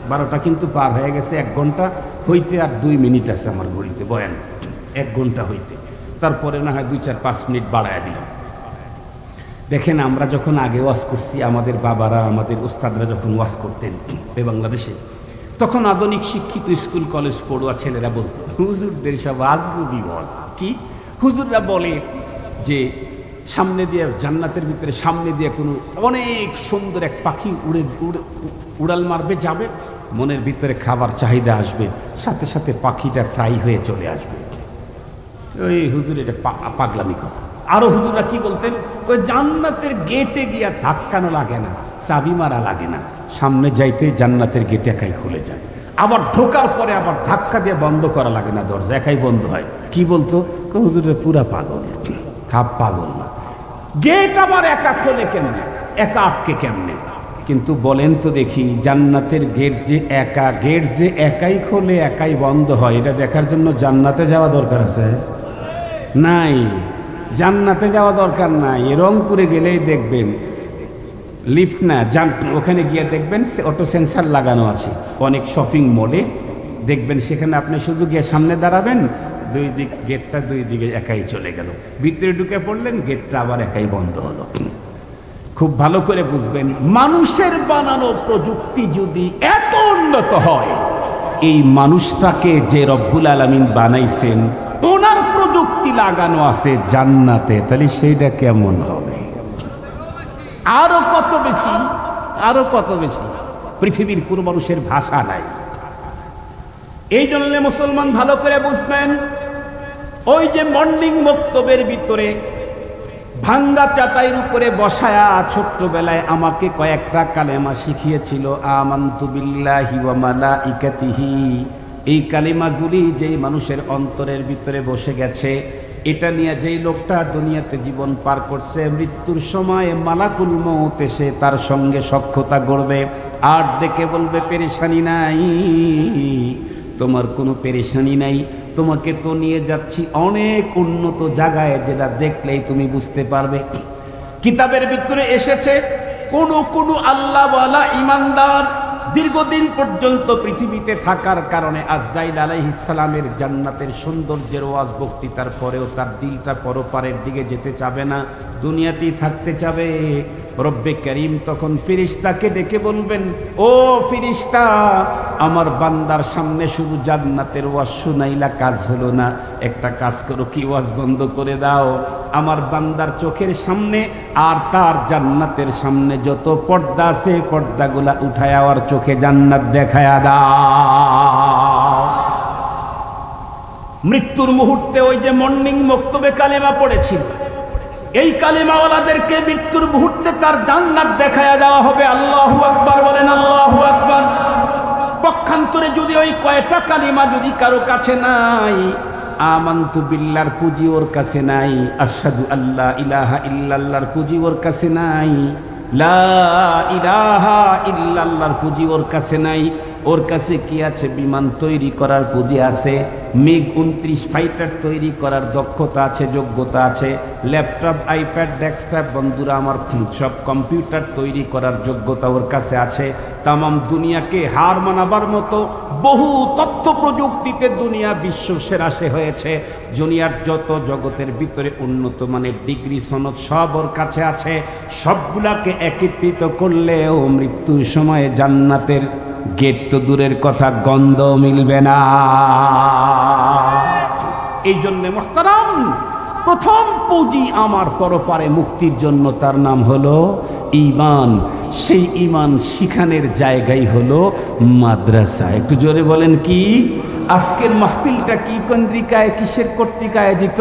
12টা কিন্তু পার হয়ে গেছে, 1 ঘন্টা হইতে আর 2 মিনিট আছে আমার ঘড়িতে, বয়ান 1 ঘন্টা হইতে। তারপরে না হয় 2-4-5 মিনিট বাড়ায় দিলাম। দেখেন, আমরা যখন আগে ওয়াজ করছি, আমাদের বাবারা, আমাদের উস্তাদরা যখন ওয়াজ করতেন এই বাংলাদেশে, তখন আধুনিক শিক্ষিত স্কুল কলেজ পড়ুয়া ছেলেরা বলতো, হুজুরদের সব আজগুবি ওয়াজ। কি? হুজুররা বলে যে সামনে দিয়ে জান্নাতের ভিতরে সামনে দিয়ে কোনো অনেক সুন্দর এক পাখি উড়াল মারবে, যাবে, মনের ভিতরে খাবার চাহিদা আসবে, সাথে সাথে পাখিটা ফ্রাই হয়ে চলে আসবে। ওই হুজুর, এটা পাগলামি কথা। আরো হুজুররা কি বলতেন? ওই জান্নাতের গেটে গিয়া ধাক্কানো লাগে না, চাবি মারা লাগে না, সামনে যাইতে জান্নাতের গেট একাই খুলে যায়, আবার ঢোকার পরে আবার ধাক্কা দিয়ে বন্ধ করা লাগে না, দরজা একাই বন্ধ হয়। কি বলতো? হুজুরের পুরা পাগল, খাপ পাগল না। গেট আবার একা খোলে কেমনে, একা আটকে কেমনে? কিন্তু বলেন তো দেখি, জান্নাতের গেট যে একা, গেট যে একাই খোলে একাই বন্ধ হয়, এটা দেখার জন্য জান্নাতে যাওয়া দরকার আছে? নাই, জান্নাতে যাওয়া দরকার নাই। রংপুরে গেলেই দেখবেন লিফট না, ওখানে গিয়ে দেখবেন অটো সেন্সার লাগানো আছে। অনেক শপিং মলে দেখবেন, সেখানে আপনি শুধু গিয়ে সামনে দাঁড়াবেন, 2 দিক গেটটা 2 দিকে একাই চলে গেল, ভিতরে ঢুকে পড়লেন, গেটটা আবার একাই বন্ধ হলো। খুব ভালো করে বুঝবেন, মানুষের বানানো প্রযুক্তি যদি এত উন্নত হয়, এই মানুষটাকে যে রব্বুল আলামিন বানাইছেন, ওনার প্রযুক্তি লাগানো আছে জান্নাতে, তাহলে সেইটা কেমন হবে? আরো কত বেশি, আরো কত বেশি। পৃথিবীর কোনো মানুষের ভাষা নাই। এই জন্য মুসলমান ভালো করে বুঝবেন, ওই যে মর্নিং বক্তব্যের ভিতরে ভাঙ্গা চাটাইয়ের উপরে বসায়া ছোট্টবেলায় আমাকে কয়েকটা কালেমা শিখিয়েছিল, আমানতু বিল্লাহি ওয়া মালাইকাতিহি। এই কালিমাগুলি যেই মানুষের অন্তরের ভিতরে বসে গেছে, এটা নিয়ে যেই লোকটা দুনিয়াতে জীবন পার করছে, মৃত্যুর সময় মালাকুল মউত এসে তার সঙ্গে সখ্যতা গড়বে, আর ডেকে বলবে, পেরেশানি নাই, তোমার কোনো পেরেশানি নাই, তোমাকে তো নিয়ে যাচ্ছি অনেক উন্নত জায়গায়, যেটা দেখলেই তুমি বুঝতে পারবে। কিতাবের ভিতরে এসেছে, কোন আল্লাহওয়ালা ইমানদার দীর্ঘদিন পর্যন্ত পৃথিবীতে থাকার কারণে আজরাইল আলাইহিস সালামের জান্নাতের সৌন্দর্যের ওয়াজ বক্তৃতার পরেও তার দিলটা পরপারের দিকে যেতে চাবে না, দুনিয়াতেই থাকতে চাবে। রব্বে করিম তখন ফেরেশতাকে ডেকে বলবেন, ও ফেরেশতা, আমার বান্দার সামনে শুধু জান্নাতের ওয়াজ শুনাইলা কাজ হলো না, একটা কাজ করো, কি ওয়াজ বন্ধ করে দাও, আমার বান্দার চোখের সামনে আর তার জান্নাতের সামনে যত পর্দা আছে পর্দাগুলা উঠায় আর চোখে জান্নাত দেখায়া দাও। মৃত্যুর মুহূর্তে ওই যে মর্নিং বক্তব্যে কালেমা পড়েছিল, এই কালেমাওয়ালাদেরকে মৃত্যুর মুহূর্তে তার জান্নাত দেখায়া দেওয়া হবে। আল্লাহু আকবার বলেন, আল্লাহু আকবার। পক্ষান্তরে যদি ওই কয়টা কালিমা যদি কারো কাছে নাই, আমানতু বিল্লাহর পুঁজি ওর কাছে নাই, আশহাদু আল্লা ইলাহা ইল্লাল্লাহর পুঁজি ওর কাছে নাই, লা ইলাহা ইল্লাল্লাহর পুঁজি ওর কাছে নাই। ওর কাছে কি আছে? বিমান তৈরি করার পুঁজি আছে, মিগ 29 ফাইটার তৈরি করার দক্ষতা আছে, যোগ্যতা আছে, ল্যাপটপ, আইপ্যাড, ডেস্কটপ, বন্ধুরা আমার সব কম্পিউটার তৈরি করার যোগ্যতা ওর কাছে আছে। তামাম দুনিয়াকে হার মানাবার মতো বহু তথ্য প্রযুক্তিতে দুনিয়া বিশ্ব সেরা সে হয়েছে। দুনিয়ার যত জগতের ভিতরে উন্নত মানের ডিগ্রি সনদ সব ওর কাছে আছে। সবগুলাকে একত্রিত করলেও মৃত্যুর সময়ে জান্নাতের গেট তো দূরের কথা, গন্ধ মিলবে না। এই জন্যে মুহতারাম, প্রথম পুঁজি আমার পরপারে মুক্তির জন্য তার নাম হলো ঈমান। সেই ঈমান শিখানের জায়গাই হলো মাদ্রাসা। একটু জোরে বলেন কি? আজকের মাহফিলটা কি কেন্দ্রিকায়, কিসের কর্তৃক আয়োজিত?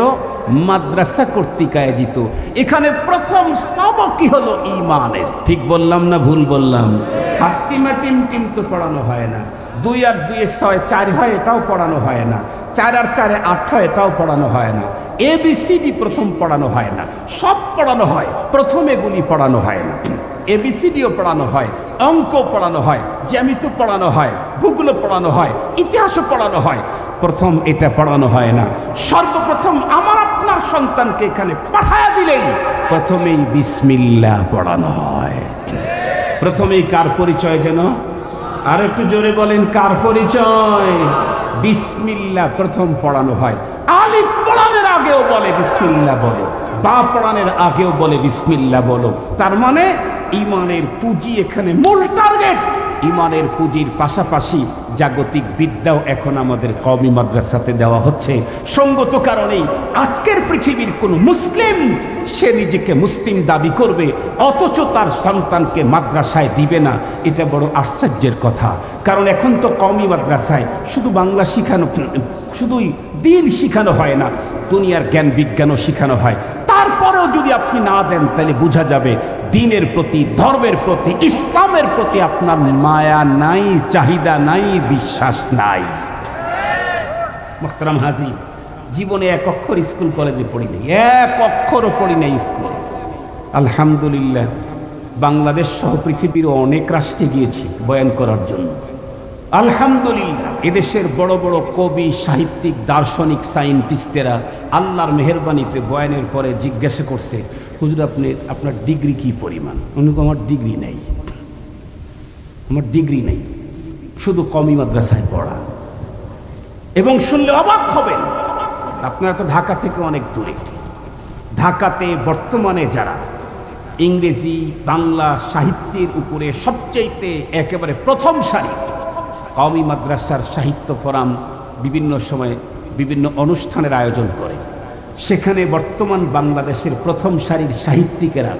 মাদ্রাসা কর্তৃক আয়োজিত। এখানে প্রথম সবক কি হলো? ঈমানের। ঠিক বললাম না ভুল বললাম? হাট্টিমা টিম টিম তো পড়ানো হয় না। 2 আর 2 6 4 হয়, এটাও পড়ানো হয় না। 4 আর 4 8 হয়, এটাও পড়ানো হয় না। ABCD প্রথম পড়ানো হয় না, সব পড়ানো হয়, প্রথম এগুলি পড়ানো হয় না। ABCDও পড়ানো হয়, অঙ্ক পড়ানো হয়, জ্যামিতি পড়ানো হয়, ভূগোল পড়ানো হয়, ইতিহাসও পড়ানো হয়। প্রথম এটা পড়ানো হয় না। সর্বপ্রথম আমার আপনার সন্তানকে এখানে পাঠায়া দিলেই প্রথমেই বিসমিল্লাহ পড়ানো হয়। প্রথমেই কার পরিচয় যেন? আর একটু জোরে বলেন, কার পরিচয়? বিসমিল্লাহ প্রথম পড়ানো হয়। আলিফ পড়ানোর আগেও বলে বিসমিল্লাহ বলো, বা পড়ানোর আগেও বলে বিসমিল্লাহ বলো। তার মানে ঈমানের পুঁজি এখানে মূল টার্গেট। ঈমানের পুঁজির পাশাপাশি জাগতিক বিদ্যাও এখন আমাদের কওমি মাদ্রাসাতে দেওয়া হচ্ছে। সঙ্গত কারণেই আজকের পৃথিবীর কোন মুসলিম সে নিজেকে মুসলিম দাবি করবে অথচ তার সন্তানকে মাদ্রাসায় দিবে না, এটা বড় আশ্চর্যের কথা। কারণ এখন তো কওমি মাদ্রাসায় শুধু বাংলা শিখানো, শুধুই দিন শিখানো হয় না, দুনিয়ার জ্ঞান বিজ্ঞানও শিখানো হয়। তারপরেও যদি আপনি না দেন তাহলে বোঝা যাবে দিনের প্রতি, ধর্মের প্রতি, ইসলামের প্রতি আপনার মায়া নাই, চাহিদা নাই, বিশ্বাস নাই। মোহতারাম হাজী, জীবনে এক অক্ষর স্কুল কলেজে পড়ি নাই, এক অক্ষরও পড়ি নাই স্কুলে। আলহামদুলিল্লাহ, বাংলাদেশ সহ পৃথিবীর অনেক রাষ্ট্রে গিয়েছি বয়ান করার জন্য। আলহামদুলিল্লাহ, এদেশের বড় বড় কবি, সাহিত্যিক, দার্শনিক, সায়েন্টিস্টেরা আল্লাহর মেহেরবানিতে বয়ানের পরে জিজ্ঞাসা করছে, হুজুর আপনার ডিগ্রি কি পরিমাণ? উনি আমার ডিগ্রি নেই, আমার ডিগ্রি নেই, শুধু কওমি মাদ্রাসায় পড়া। এবং শুনলে অবাক হবেন, আপনারা তো ঢাকা থেকে অনেক দূরে। ঢাকাতে বর্তমানে যারা ইংরেজি, বাংলা সাহিত্যের উপরে সবচাইতে একেবারে প্রথম সারি, কওমি মাদ্রাসার সাহিত্য ফোরাম বিভিন্ন সময়ে বিভিন্ন অনুষ্ঠানের আয়োজন করে। সেখানে বর্তমান বাংলাদেশের প্রথম সারির সাহিত্যিকেরা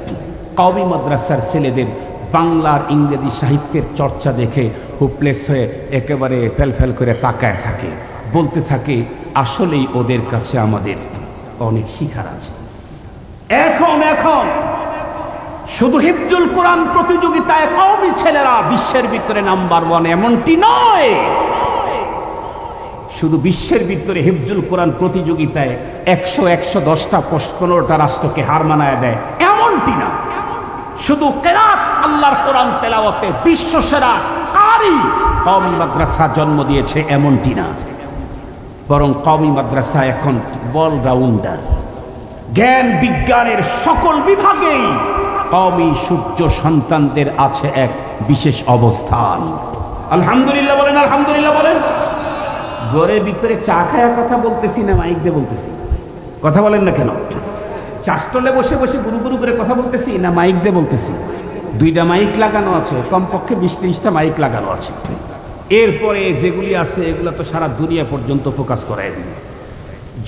কওমি মাদ্রাসার ছেলেদের বাংলার ইংরেজি সাহিত্যের চর্চা দেখে হুপলেস হয়ে একেবারে ফেলফেল করে তাকায় থাকে, বলতে থাকে আসলেই ওদের কাছে আমাদের অনেক শিখার আছে। এখন শুধু হিফজুল কোরআন প্রতিযোগিতায় কওমি ছেলেরা বিশ্বের ভিতরে নাম্বার 1 এমনটি নয়। শুধু বিশ্বের ভিতরে হিফজুল কোরআন প্রতিযোগিতায় 110টা 15টা রাষ্ট্রকে হার মানায় দেয় এমনটি না। শুধু কেরাত আল্লাহর কোরআন তেলাওয়াতে বিশ্বসেরা কারি কওমি মাদ্রাসা জন্ম দিয়েছে এমনটি না, বরং কওমি মাদ্রাসা এখন অলরাউন্ডার। জ্ঞান বিজ্ঞানের সকল বিভাগেই কওমি সূর্য সন্তানদের আছে এক বিশেষ অবস্থান। আলহামদুলিল্লাহ বলেন, আলহামদুলিল্লাহ বলেন। ঘরের ভিতরে চা খায়া কথা বলতেছি না মাইক দিয়ে বলতেছি? কথা বলেন না কেন? চাষটলে বসে বসে গুরু গুরু করে কথা বলতেছি না মাইক দিয়ে বলতেছি? 2টা মাইক লাগানো আছে, কমপক্ষে 20-30টা মাইক লাগানো আছে। এরপরে যেগুলি আছে এগুলো তো সারা দুনিয়া পর্যন্ত ফোকাস করায় দিবে।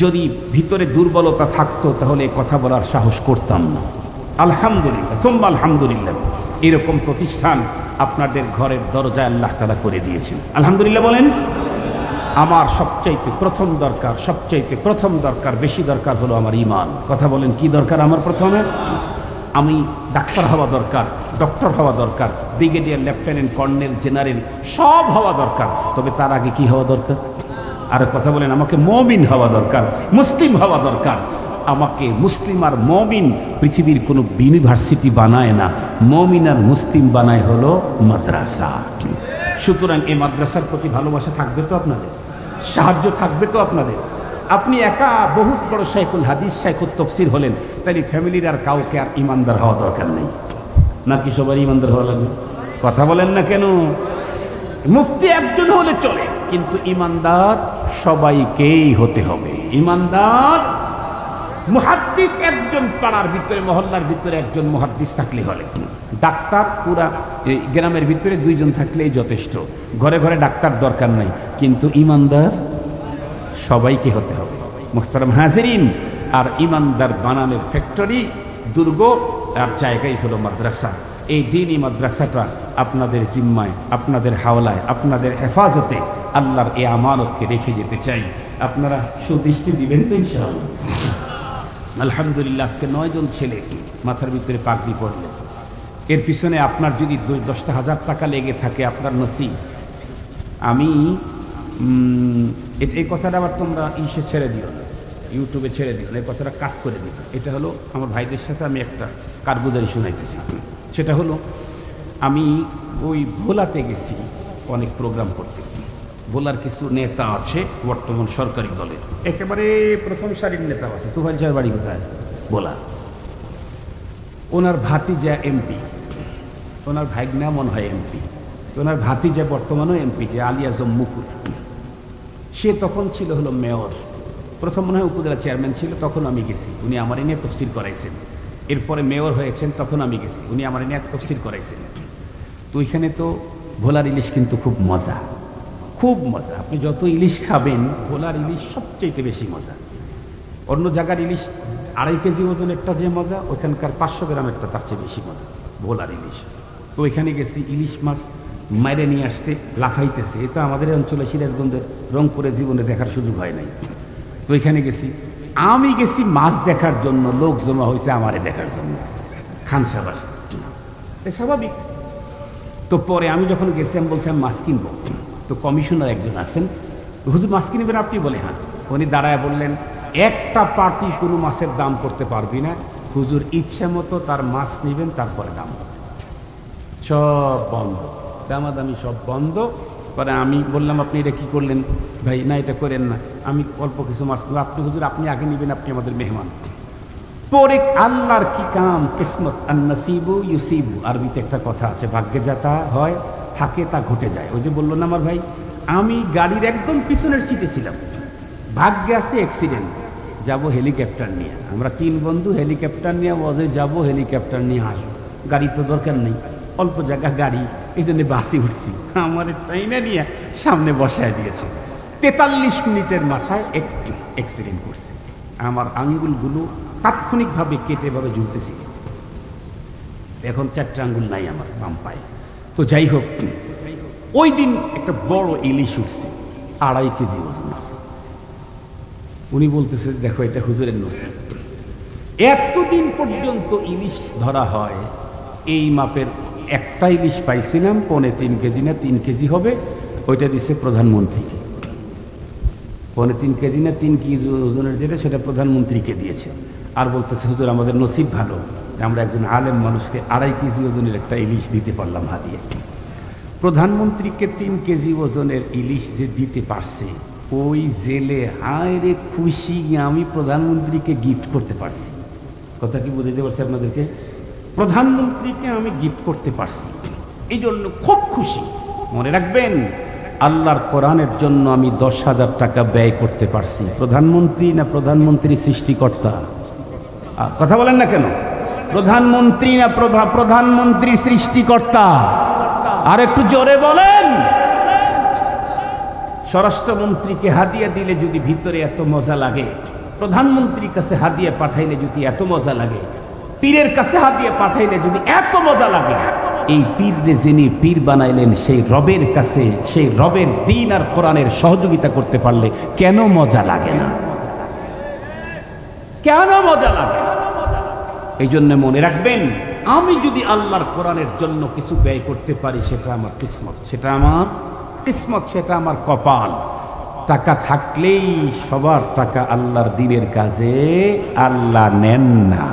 যদি ভিতরে দুর্বলতা থাকতো তাহলে কথা বলার সাহস করতাম না। আলহামদুলিল্লাহ, তোমরা আলহামদুলিল্লাহ, এরকম প্রতিষ্ঠান আপনাদের ঘরের দরজায় আল্লাহ তাআলা করে দিয়েছেন। আলহামদুলিল্লাহ বলেন। আমার সবচাইতে প্রথম দরকার, বেশি দরকার হলো আমার ঈমান। কথা বলেন, কি দরকার আমার? প্রথমে আমি ডাক্তার হওয়া দরকার, ডক্টর হওয়া দরকার, ব্রিগেডিয়ার, লেফটেন্যান্ট, কর্নেল, জেনারেল সব হওয়া দরকার। তবে তার আগে কি হওয়া দরকার? আর কথা বলেন, আমাকে মুমিন হওয়া দরকার, মুসলিম হওয়া দরকার। আমাকে মুসলিম আর মমিন পৃথিবীর কোনো ইউনিভার্সিটি বানায় না, মমিন আর মুসলিম বানায় হলো মাদ্রাসা। সুতরাং এই মাদ্রাসার প্রতি ভালোবাসা থাকবে তো আপনাদের, সাহায্য থাকবে তো আপনাদের। আপনি একা বহুত বড় শাইখুল হাদিস শাইখুল তফসির হলেন, তাই ফ্যামিলির আর কাউকে আর ইমানদার হওয়া দরকার নেই, নাকি সবার ইমানদার হওয়া লাগবে? কথা বলেন না কেন? মুফতি একজন হলে চলে, কিন্তু ইমানদার সবাইকেই হতে হবে। ইমানদার মুহাদ্দিস একজন, পাড়ার ভিতরে মহল্লার ভিতরে একজন মুহাদ্দিস থাকলে হলে, ডাক্তার পুরা গ্রামের ভিতরে 2 জন থাকলেই যথেষ্ট, ঘরে ঘরে ডাক্তার দরকার নাই, কিন্তু ইমানদার সবাইকে হতে হবে। মুহতারাম হাজিরিন, আর ইমানদার বানানোর ফ্যাক্টরি, দুর্গ আর জায়গাই হলো মাদ্রাসা। এই দিনই মাদ্রাসাটা আপনাদের জিম্মায়, আপনাদের হাওলায়, আপনাদের হেফাজতে আল্লাহর এই আমানতকে রেখে যেতে চাই। আপনারা সুদৃষ্টি দিবেন তো ইনশাআল্লাহ? আলহামদুলিল্লাহ, আজকে 9 জন ছেলে মাথার ভিতরে পাগড়ি পড়লো। এর পিছনে আপনার যদি 10,000 টাকা লেগে থাকে, আপনার নসিব। আমি এই কথাটা আবার তোমরা ইসে ছেড়ে দিও না, ইউটিউবে ছেড়ে দিও না, এই কথাটা কাট করে দিও। এটা হলো আমার ভাইদের সাথে আমি একটা কারগুজারি শুনাইতেছি। সেটা হলো, আমি ওই ভোলাতে গেছি অনেক প্রোগ্রাম করতে। ভোলার কিছু নেতা আছে বর্তমান সরকারি দলের, একেবারে প্রথম সারির নেতা আছে। তুফাইল সাহেব বাড়ি কোথায়? ভোলা। ওনার ভাতিজা এমপি, ওনার ভাইগনা মনে হয় এমপি, ওনার ভাতিজা বর্তমানও এমপি, যে আলী আজম মুকুল। সে তখন ছিল হলো মেয়র, প্রথম মনে হয় উপজেলা চেয়ারম্যান ছিল, তখন আমি গেছি, উনি আমার নিয়ে তফসির করাইছেন। এরপরে মেয়র হয়েছেন, তখন আমি গেছি, উনি আমার নিয়ে তফসির করাইছেন। তো ওইখানে তো ভোলার ইলিশ কিন্তু খুব মজা, খুব মজা। আপনি যত ইলিশ খাবেন, ভোলার ইলিশ সবচেয়ে বেশি মজা। অন্য জায়গার ইলিশ 2.5 কেজি ওজন একটা যে মজা, ওইখানকার 500 গ্রামেরটা তার চেয়ে বেশি মজা ভোলার ইলিশ। তো ওইখানে গেছি, ইলিশ মাছ মাইরে নিয়ে আসছে, লাফাইতেছে। এটা আমাদের অঞ্চলে সিরাজগঞ্জের রংপুরে জীবনে দেখার সুযোগ হয় নাই। তো ওইখানে গেছি, আমি গেছি মাছ দেখার জন্য, লোক জমা হয়েছে আমারে দেখার জন্য, খান সাহেব আসছে, স্বাভাবিক। তো পরে আমি যখন গেছি, আমি বলছি আমি মাছ কিনবো। তো কমিশনার একজন আছেন, হুজুর মাছ কিনবেন আপনি? বলে হ্যাঁ। উনি দাঁড়ায় বললেন, একটা পার্টি কোনো মাছের দাম করতে পারবি না, হুজুর ইচ্ছা মতো তার মাছ নেবেন, তারপরে দাম সব বন্ধ, দামাদামি সব বন্ধ। পরে আমি বললাম, আপনি এটা কী করলেন ভাই? না, এটা করেন না, আমি অল্প কিছু মাছ নেব। আপনি হুজুর আপনি আগে নেবেন, আপনি আমাদের মেহমান। পরে আল্লাহর কি কাম, কিসমত, আন-নাসিবু ইউসিবু। আরবিতে একটা কথা আছে, ভাগ্যে যা তা হয় থাকে তা ঘটে যায়। ওই যে বললো না আমার ভাই, আমি গাড়ির একদম পিছনের সিটে ছিলাম, ভাগ্যে আছে অ্যাক্সিডেন্ট, যাব হেলিকপ্টার নিয়ে। আমরা 3 বন্ধু হেলিকপ্টার নিয়ে ওজে যাব, হেলিকপ্টার নিয়ে আসবো। গাড়ি তো দরকার নেই, অল্প জায়গা গাড়ি, এই জন্য বাসে উঠছি। আমার ট্রেনে নিয়ে সামনে বসায় দিয়েছে। 43 মিনিটের মাথায় অ্যাক্সিডেন্ট করছে। আমার আঙ্গুলগুলো তাৎক্ষণিকভাবে কেটেভাবে ঝুলতেছি। এখন 4টা আঙ্গুল নাই আমার বাম পায়ে। তো যাই হোক, ওই দিন একটা বড় ইলিশ উঠছে, 2.5 কেজি ওজন আছে। উনি বলতেছে, দেখো এটা হুজুরের নসিব। এতদিন পর্যন্ত ইলিশ ধরা হয়, এই মাপের একটা ইলিশ পাইছিলাম, 3.5 কেজি না 3 কেজি হবে, ওইটা দিচ্ছে প্রধানমন্ত্রীকে। 3.5 কেজি না 3 কেজি ওজনের যেটা, সেটা প্রধানমন্ত্রীকে দিয়েছে। আর বলতেছে, হুজুর আমাদের নসিব ভালো, আমরা একজন আলেম মানুষকে 2.5 কেজি ওজনের একটা ইলিশ দিতে পারলাম হাদিয়া। প্রধানমন্ত্রীকে 3 কেজি ওজনের ইলিশ যে দিতে পারছে, ওই জেলে হায় রে খুশি, আমি প্রধানমন্ত্রীকে গিফট করতে পারছি। কথা কি বুঝাইতে পারছি আপনাদেরকে? প্রধানমন্ত্রীকে আমি গিফট করতে পারছি, এই জন্য খুব খুশি। মনে রাখবেন, আল্লাহর কোরআনের জন্য আমি 10,000 টাকা ব্যয় করতে পারছি। প্রধানমন্ত্রী না প্রধানমন্ত্রী সৃষ্টিকর্তা? কথা বলেন না কেন? প্রধানমন্ত্রী না প্রধানমন্ত্রী সৃষ্টিকর্তা? আর একটু জোরে বলেন। স্বরাষ্ট্রমন্ত্রীকে হাদিয়া দিলে যদি ভিতরে এত মজা লাগে, প্রধানমন্ত্রীর কাছে হাদিয়া পাঠাইলে যদি এত মজা লাগে, পীরের কাছে হাদিয়া পাঠাইলে যদি এত মজা লাগে, এই পীররে যিনি পীর বানাইলেন, সেই রবের কাছে, সেই রবের দ্বীন আর কোরআনের সহযোগিতা করতে পারলে কেন মজা লাগে না? কেন মজা লাগে? এই জন্য মনে রাখবেন, আমি যদি আল্লাহর কোরআনের জন্য কিছু ব্যয় করতে পারি, সেটা আমার কিসমত, সেটা আমার কিসমত, সেটা আমার কপাল। টাকা থাকলেই সবার টাকা আল্লাহর দ্বীনের কাজে আল্লাহ নেন না।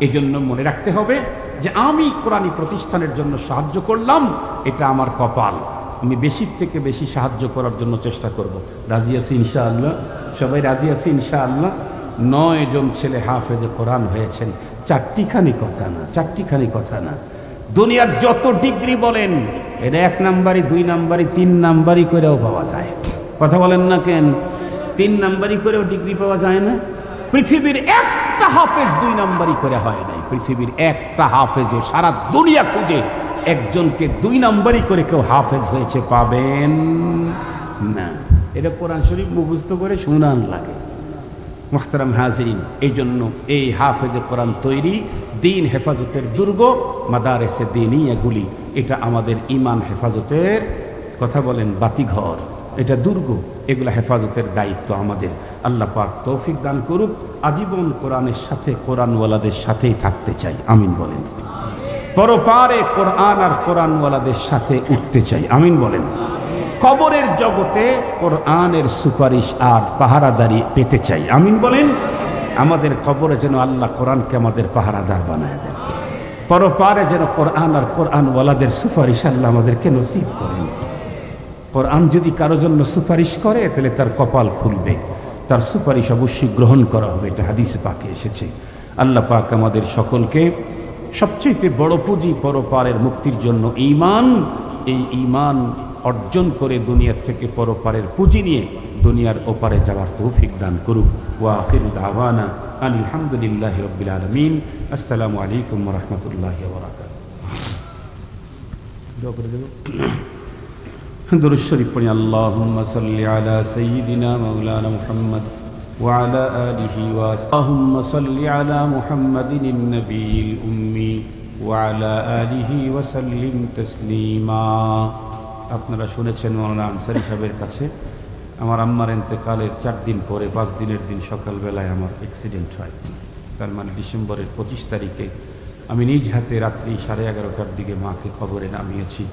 এজন্য মনে রাখতে হবে যে আমি কোরআনী প্রতিষ্ঠানের জন্য সাহায্য করলাম, এটা আমার কপাল। আমি বেশি থেকে বেশি সাহায্য করার জন্য চেষ্টা করব। রাজি আছি ইনশাআল্লাহ? সবাই রাজি আছি ইনশাআল্লাহ? 9 জন ছেলে হাফেজে কোরআন হয়েছেন। চারটিখানি কথা না। দুনিয়ার যত ডিগ্রি বলেন, এটা 1 নাম্বারই, 2 নাম্বারই, 3 নাম্বারই করেও পাওয়া যায়। কথা বলেন না কেন? 3 নাম্বারই করেও ডিগ্রি পাওয়া যায় না? পৃথিবীর একটা হাফেজ 2 নাম্বারই করে হয় নাই। পৃথিবীর একটা হাফেজে সারা দুনিয়া খুঁজে একজনকে 2 নাম্বারই করে কেউ হাফেজ হয়েছে পাবেন না। এটা কোরআন শরীফ মুখস্থ করে শুনান লাগে। মুহতারাম হাজিরিন, এই জন্য এই হাফেজে কোরআন তৈরি, দিন হেফাজতের দুর্গ, মাদারেসে দিনিয়াগুলি, এটা আমাদের ইমান হেফাজতের, কথা বলেন, বাতিঘর, এটা দুর্গ, এগুলা হেফাজতের দায়িত্ব আমাদের। আল্লাহ পাক তৌফিক দান করুক। আজীবন কোরআনের সাথে, কোরআনওয়ালাদের সাথেই থাকতে চাই, আমিন বলেন। পরপারে কোরআন আর কোরআনওয়ালাদের সাথে উঠতে চাই, আমিন বলেন। কবরের জগতে কোরআনের সুপারিশ আর পাহারাদারি পেতে চাই, আমিন বলেন। আমাদের কবরে যেন আল্লাহ কোরআনকে আমাদের পাহারাদার বানায় দেন। পরপারে যেন কোরআন আর কোরআনওয়ালাদের সুপারিশ আল্লাহ আমাদেরকে নসিব করেন। কোরআন যদি কারো জন্য সুপারিশ করে তাহলে তার কপাল খুলবে, তার সুপারিশ অবশ্যই গ্রহণ করা হবে, এটা হাদিসে পাকে এসেছে। আল্লাহ পাক আমাদের সকলকে সবচেয়ে বড় পুঁজি পরপারের মুক্তির জন্য ঈমান, এই ঈমান অর্জন করে দুনিয়ার থেকে পরপারের পুঁজি নিয়ে দুনিয়ার ওপারে যাওয়ার তৌফিক দান করুক। ওয়া আখিরু দাওয়ানা আনিল হামদুলিল্লাহি রাব্বিল আলামিন। আসসালামু আলাইকুম ওয়া রাহমাতুল্লাহি ওয়া বারাকাতুহু। দুরূদ শরীফ পড়ি। আল্লাহুম্মা সাল্লি আলা সাইয়্যিদিনা মাওলানা মুহাম্মদ ওয়া আলা আলিহি ওয়া আল্লাহুম্মা সাল্লি আলা মুহাম্মাদিন নবিয়িল উম্মি ওয়া আলা আলিহি ওয়া সাল্লিম তাসলিমা। আপনারা শুনেছেন মাওলানা আনসারী সাহেবের কাছে আমার আম্মার ইন্তেকালের 4 দিন পরে 5 দিনের দিন সকালবেলায় আমার অ্যাক্সিডেন্ট হয়। তার মানে ডিসেম্বরের 25 তারিখে আমি নিজ হাতে রাত্রি 11:30টার দিকে মাকে কবরে নামিয়েছি।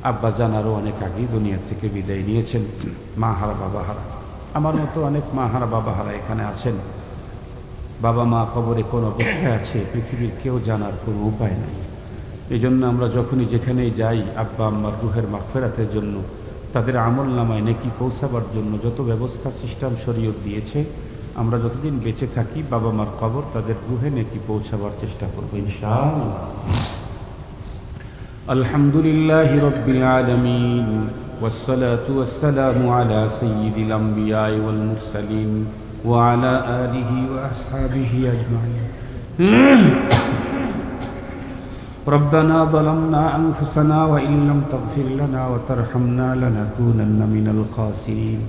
আব্বা জান আরও অনেক আগেই দুনিয়ার থেকে বিদায় নিয়েছেন। মা হারা বাবা হারা, আমার মতো অনেক মা হারা বাবা হারা এখানে আছেন। বাবা মা কবরে কোন অবস্থায় আছে পৃথিবীর কেউ জানার কোনো উপায় নেই। এই জন্য আমরা যখনই যেখানেই যাই, আব্বা আম্মার রুহের মাগফিরাতের জন্য, তাদের আমল নামায় নেকি পৌঁছাবার জন্য যত ব্যবস্থা সিস্টেম শরীয়ত দিয়েছে, আমরা যতদিন বেঁচে থাকি বাবা মার কবর, তাদের রুহে নেকি পৌঁছাবার চেষ্টা করবো ইনশাআল্লাহ। আলহামদুলিল্লাহি রাব্বিল আলামিন ওয়াসসালাতু ওয়াসসালামু আলা সাইয়্যিদিল আমবিয়াই ওয়াল মুরসালিন ওয়া আলা আলিহি ওয়া আসহাবিহি আজমাইন। ربنا ظلمنا أنفسنا وإن لم تغفر لنا وترحمنا لنكونن من الخاسرين.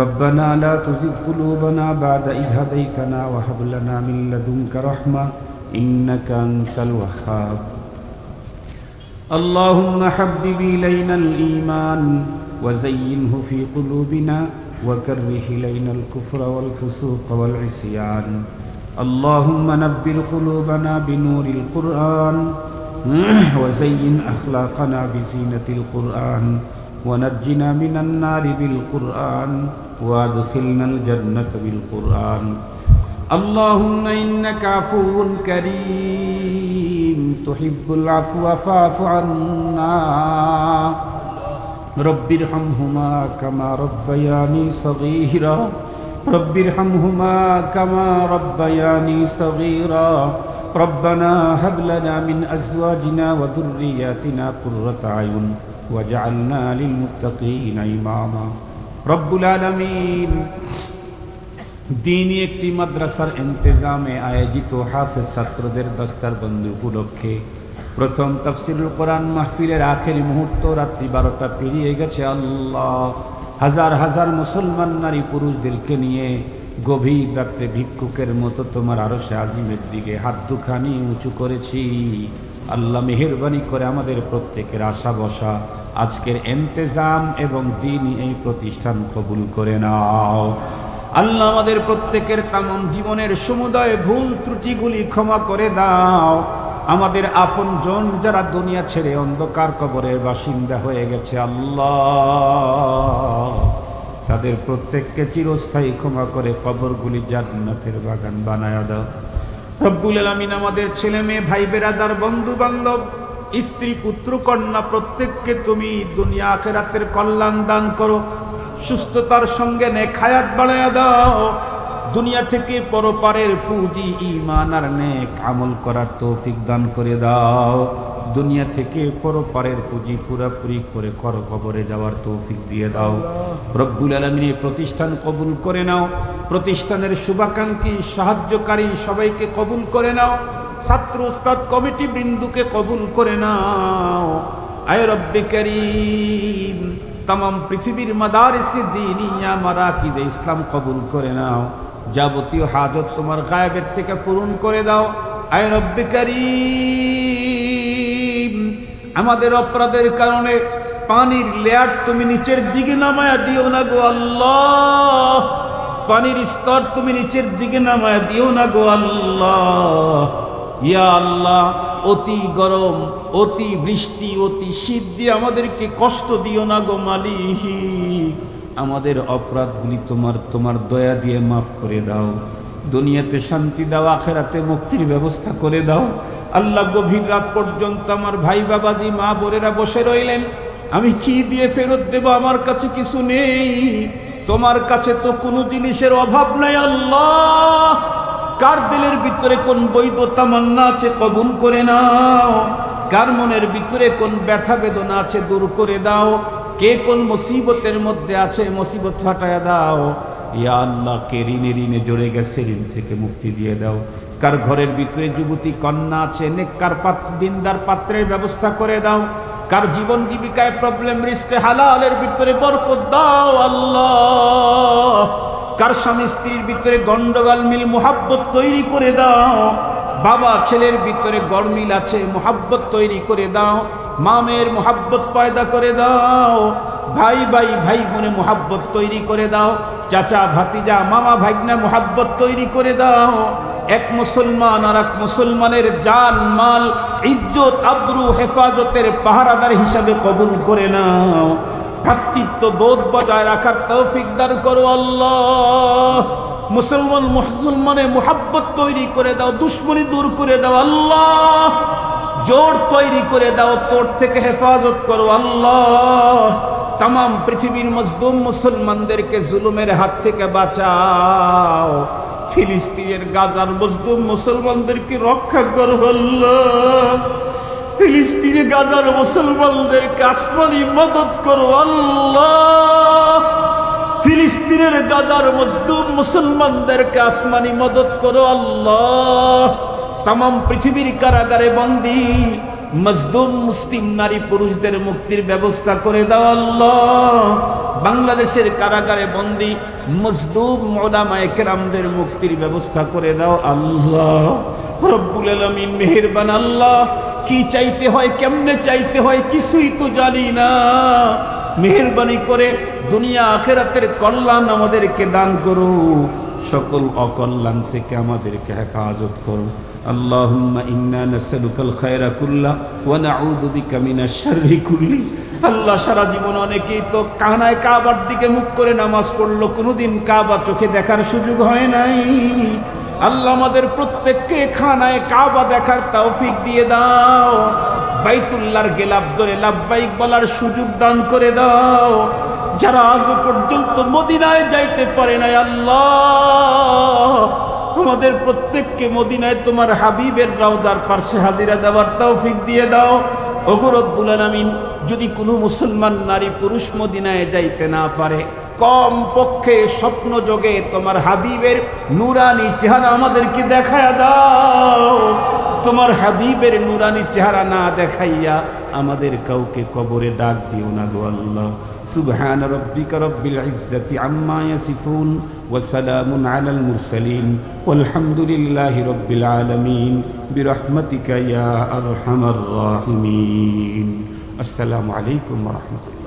ربنا لا تزغ قلوبنا بعد إذ هديتنا وهب لنا من لدنك رحمة إنك أنت الوهاب. اللهم حبب إلينا الإيمان وزينه في قلوبنا وكره إلينا الكفر والفسوق والعصيان. اللهم نبّل قلوبنا بنور القرآن وزين أخلاقنا بزينة القرآن ونجنا من النار بالقرآن وادخلنا الجنة بالقرآن. اللهم إنك عفو كريم تحب العفو فاعف عنا. رب ارحمهما كما ربياني صغيرا رب ارحمهما كما ربياني صغيرا. ربنا هب لنا من أزواجنا وذرياتنا قرة أعين واجعلنا للمتقين إماما. رب العالمين দিনী একটি মাদ্রাসার ইন্তেজামে আয়োজিত হাফেজ ছাত্রদের দস্তারবন্দি উপলক্ষে প্রথম তাফসীরুল কোরআন মাহফিলের আখেরি মুহূর্ত, রাত্রি 12টা পেরিয়ে গেছে। আল্লাহ, হাজার হাজার মুসলমান নারী পুরুষদেরকে নিয়ে গভীর রাত্রে ভিক্ষুকের মতো তোমার আরশে আজিমের দিকে হাত দুখানি উঁচু করেছি। আল্লাহ মেহেরবানি করে আমাদের প্রত্যেকের আশা বসা আজকের ইন্তেজাম এবং দিনই এই প্রতিষ্ঠান কবুল করে নাও। আল্লাহ আমাদের প্রত্যেকের তামাম জীবনের সমুদয় ভুল ত্রুটিগুলি ক্ষমা করে দাও। আমাদের আপনজন যারা দুনিয়া ছেড়ে অন্ধকার কবরের বাসিন্দা হয়ে গেছে আল্লাহ তাদের প্রত্যেককে চিরস্থায়ী ক্ষমা করে কবরগুলি জান্নাতের বাগান বানায়া দাও। রব্বুল আলামিন আমাদের ছেলে মেয়ে ভাই বেরাদার বন্ধু বান্ধব স্ত্রী পুত্র কন্যা প্রত্যেককে তুমি দুনিয়া আখিরাতের কল্যাণ দান করো, সুস্থতার সঙ্গে নেক হায়াত বাড়ায়া দাও। দুনিয়া থেকে পরপারের পুঁজি ঈমান আর নেক আমল করার তৌফিক দান করে দাও। দুনিয়া থেকে পরপারের পুঁজি পুরাপুরি করে কবরে যাওয়ার তৌফিক দিয়ে দাও। রব্বুল আলামিন এই প্রতিষ্ঠান কবুল করে নাও, প্রতিষ্ঠানের শুভাকাঙ্ক্ষী সাহায্যকারী সবাইকে কবুল করে নাও, ছাত্র উস্তাদ কমিটি বৃন্দুকে কবুল করে নাও। আয় রব্বে কারীম तमाम পৃথিবীর মাদারিসে দ্বীনিয়া মারাকিজে ইসলাম কবুল করে নাও। যাবতীয় হাজত তোমার গায়েবের থেকে পূরণ করে দাও। আয় রব্বে কারীম আমাদের অপরাধের কারণে পানির লেয়ার তুমি নিচের দিকে নামায়া দিও না গো আল্লাহ, পানির স্তর তুমি নিচের দিকে নামায়া দিও না গো আল্লাহ। ইয়া আল্লাহ অতি গরম অতি বৃষ্টি অতি শীত দিয়ে আমাদেরকে কষ্ট দিও না গো মালিক। আমাদের অপরাধগুলি তোমার দয়া দিয়ে মাফ করে দাও। দুনিয়াতে শান্তি দাও, আখিরাতে মুক্তির ব্যবস্থা করে দাও। আল্লাহ গভীর রাত পর্যন্ত আমার ভাই বাবাজি মা বোনেরা বসে রইলেন, আমি কি দিয়ে ফেরত দেব? আমার কাছে কিছু নেই, তোমার কাছে তো কোনো জিনিসের অভাব নাই আল্লাহ। কার দিলের ভিতরে কোন বৈধ তামান্না আছে কবুল করে নাও, কার মনের ভিতরে কোন ব্যথা বেদনা আছে দূর করে দাও, কে কোন মুসিবতের মধ্যে আছে মুসিবত হটায়া দাও। ইয়া আল্লাহ কে ঋণে ঋণে জড়ে গেছে ঋণ থেকে মুক্তি দিয়ে দাও। কার ঘরের ভিতরে যুবতী কন্যা আছে নেককার দিনদার পাত্রের ব্যবস্থা করে দাও। কার জীবন জীবিকায় প্রবলেম রিস্কে হালালের ভিতরে বরকত দাও আল্লাহ। কার স্বামী স্ত্রীর ভিতরে গন্ডগোল মিল মুহাব্বত তৈরি করে দাও। বাবা ছেলের ভিতরে গরমিল আছে মুহাব্বত তৈরি করে দাও। মা মেয়ের মুহাব্বত পয়দা করে দাও। ভাই ভাই ভাই বোনে মুহাব্বত তৈরি করে দাও। চাচা ভাতিজা মামা ভাগ্না মুহাব্বত তৈরি করে দাও। এক মুসলমান আর এক মুসলমানের জান মাল ইজ্জত আবরু হেফাজতের পাহারাদার হিসাবে কবুল করে নাও। ভ্রাতৃত্ব বোধ বজায় রাখার তৌফিক দান করো আল্লাহ। মুসলমানে মুহাব্বত তৈরি করে দাও, দুশ্মনী দূর করে দাও আল্লাহ। জোর তৈরি করে দাও, তোর থেকে হেফাজত করো আল্লাহ। তাম পৃথিবীর মজলুম মুসলমানদেরকে জুলুমের হাত থেকে বাঁচাও। ফিলিস্তিনের গাজার মজলুম মুসলমানদেরকে রক্ষা করো আল্লাহ। ফিলিস্তিনে গাজার মুসলমানদেরকে আসমানি মদত করো আল্লাহ। ফিলিস্তিনের গাজার মজলুম মুসলমানদেরকে আসমানি মদত করো আল্লাহ। তাম পৃথিবীর কারাগারে বন্দী মজলুম মুসলিম নারী পুরুষদের মুক্তির ব্যবস্থা করে দাও আল্লাহ। বাংলাদেশের কারাগারে বন্দী মজলুম উলামায়ে কেরামদের মুক্তির ব্যবস্থা করে দাও আল্লাহ। রব্বুল আলামিন মেহেরবান আল্লাহ। কি চাইতে হয় কেমনে চাইতে হয় কিছুই তো জানি না, মেহেরবানি করে দুনিয়া আখিরাতের কল্যাণ আমাদেরকে দান করো, সকল অকল্যাণ থেকে আমাদেরকে হেফাজত করো। আল্লাহুম্মা ইন্না নাসআলুকাল খায়রা কুল্লাহ ওয়া নাউযু বিকা মিনাশ শাররি কুল্লি। আল্লাহ সারা জীবন অনেকেই তো কানায় কাবার দিকে মুখ করে নামাজ পড়লো, কোনোদিন কাবা চোখে দেখার সুযোগ হয় নাই। আল্লাহ আমাদের প্রত্যেককে খানায় কাবা দেখার তৌফিক দিয়ে দাও। বাইতুল্লাহর গেলাপ ধরে লাব্বাইক বলার সুযোগ দান করে দাও। যারা আজ পর্যন্ত মদিনায় যাইতে পারে নাই আল্লাহ আমাদের প্রত্যেককে মদিনায় তোমার হাবিবের রওজার পাশে হাজিরা দেওয়ার তৌফিক দিয়ে দাও। ওগো রব্বুল আলামিন, যদি কোনো মুসলমান নারী পুরুষ মদিনায় যাইতে না পারে, কম পক্ষে স্বপ্ন যোগে তোমার হাবিবের নুরানি চেহারা আমাদেরকে দেখায়া দাও। তোমার হাবিবের নুরানি চেহারা না দেখাইয়া আমাদের কাউকে কবরে ডাক দিও না গো আল্লাহ। সুবহান রাব্বিকা রব্বিল ইজ্জাতি আম্মা ইয়াসিফুন ওয়া সালামুন আলাল মুরসালিন ওয়ালহামদুলিল্লাহি রব্বিল আলামিন বিরহমাতিকা ইয়া আরহামার রাহিমিন। আসসালামু আলাইকুম ওয়া রাহমাতুল্লাহ।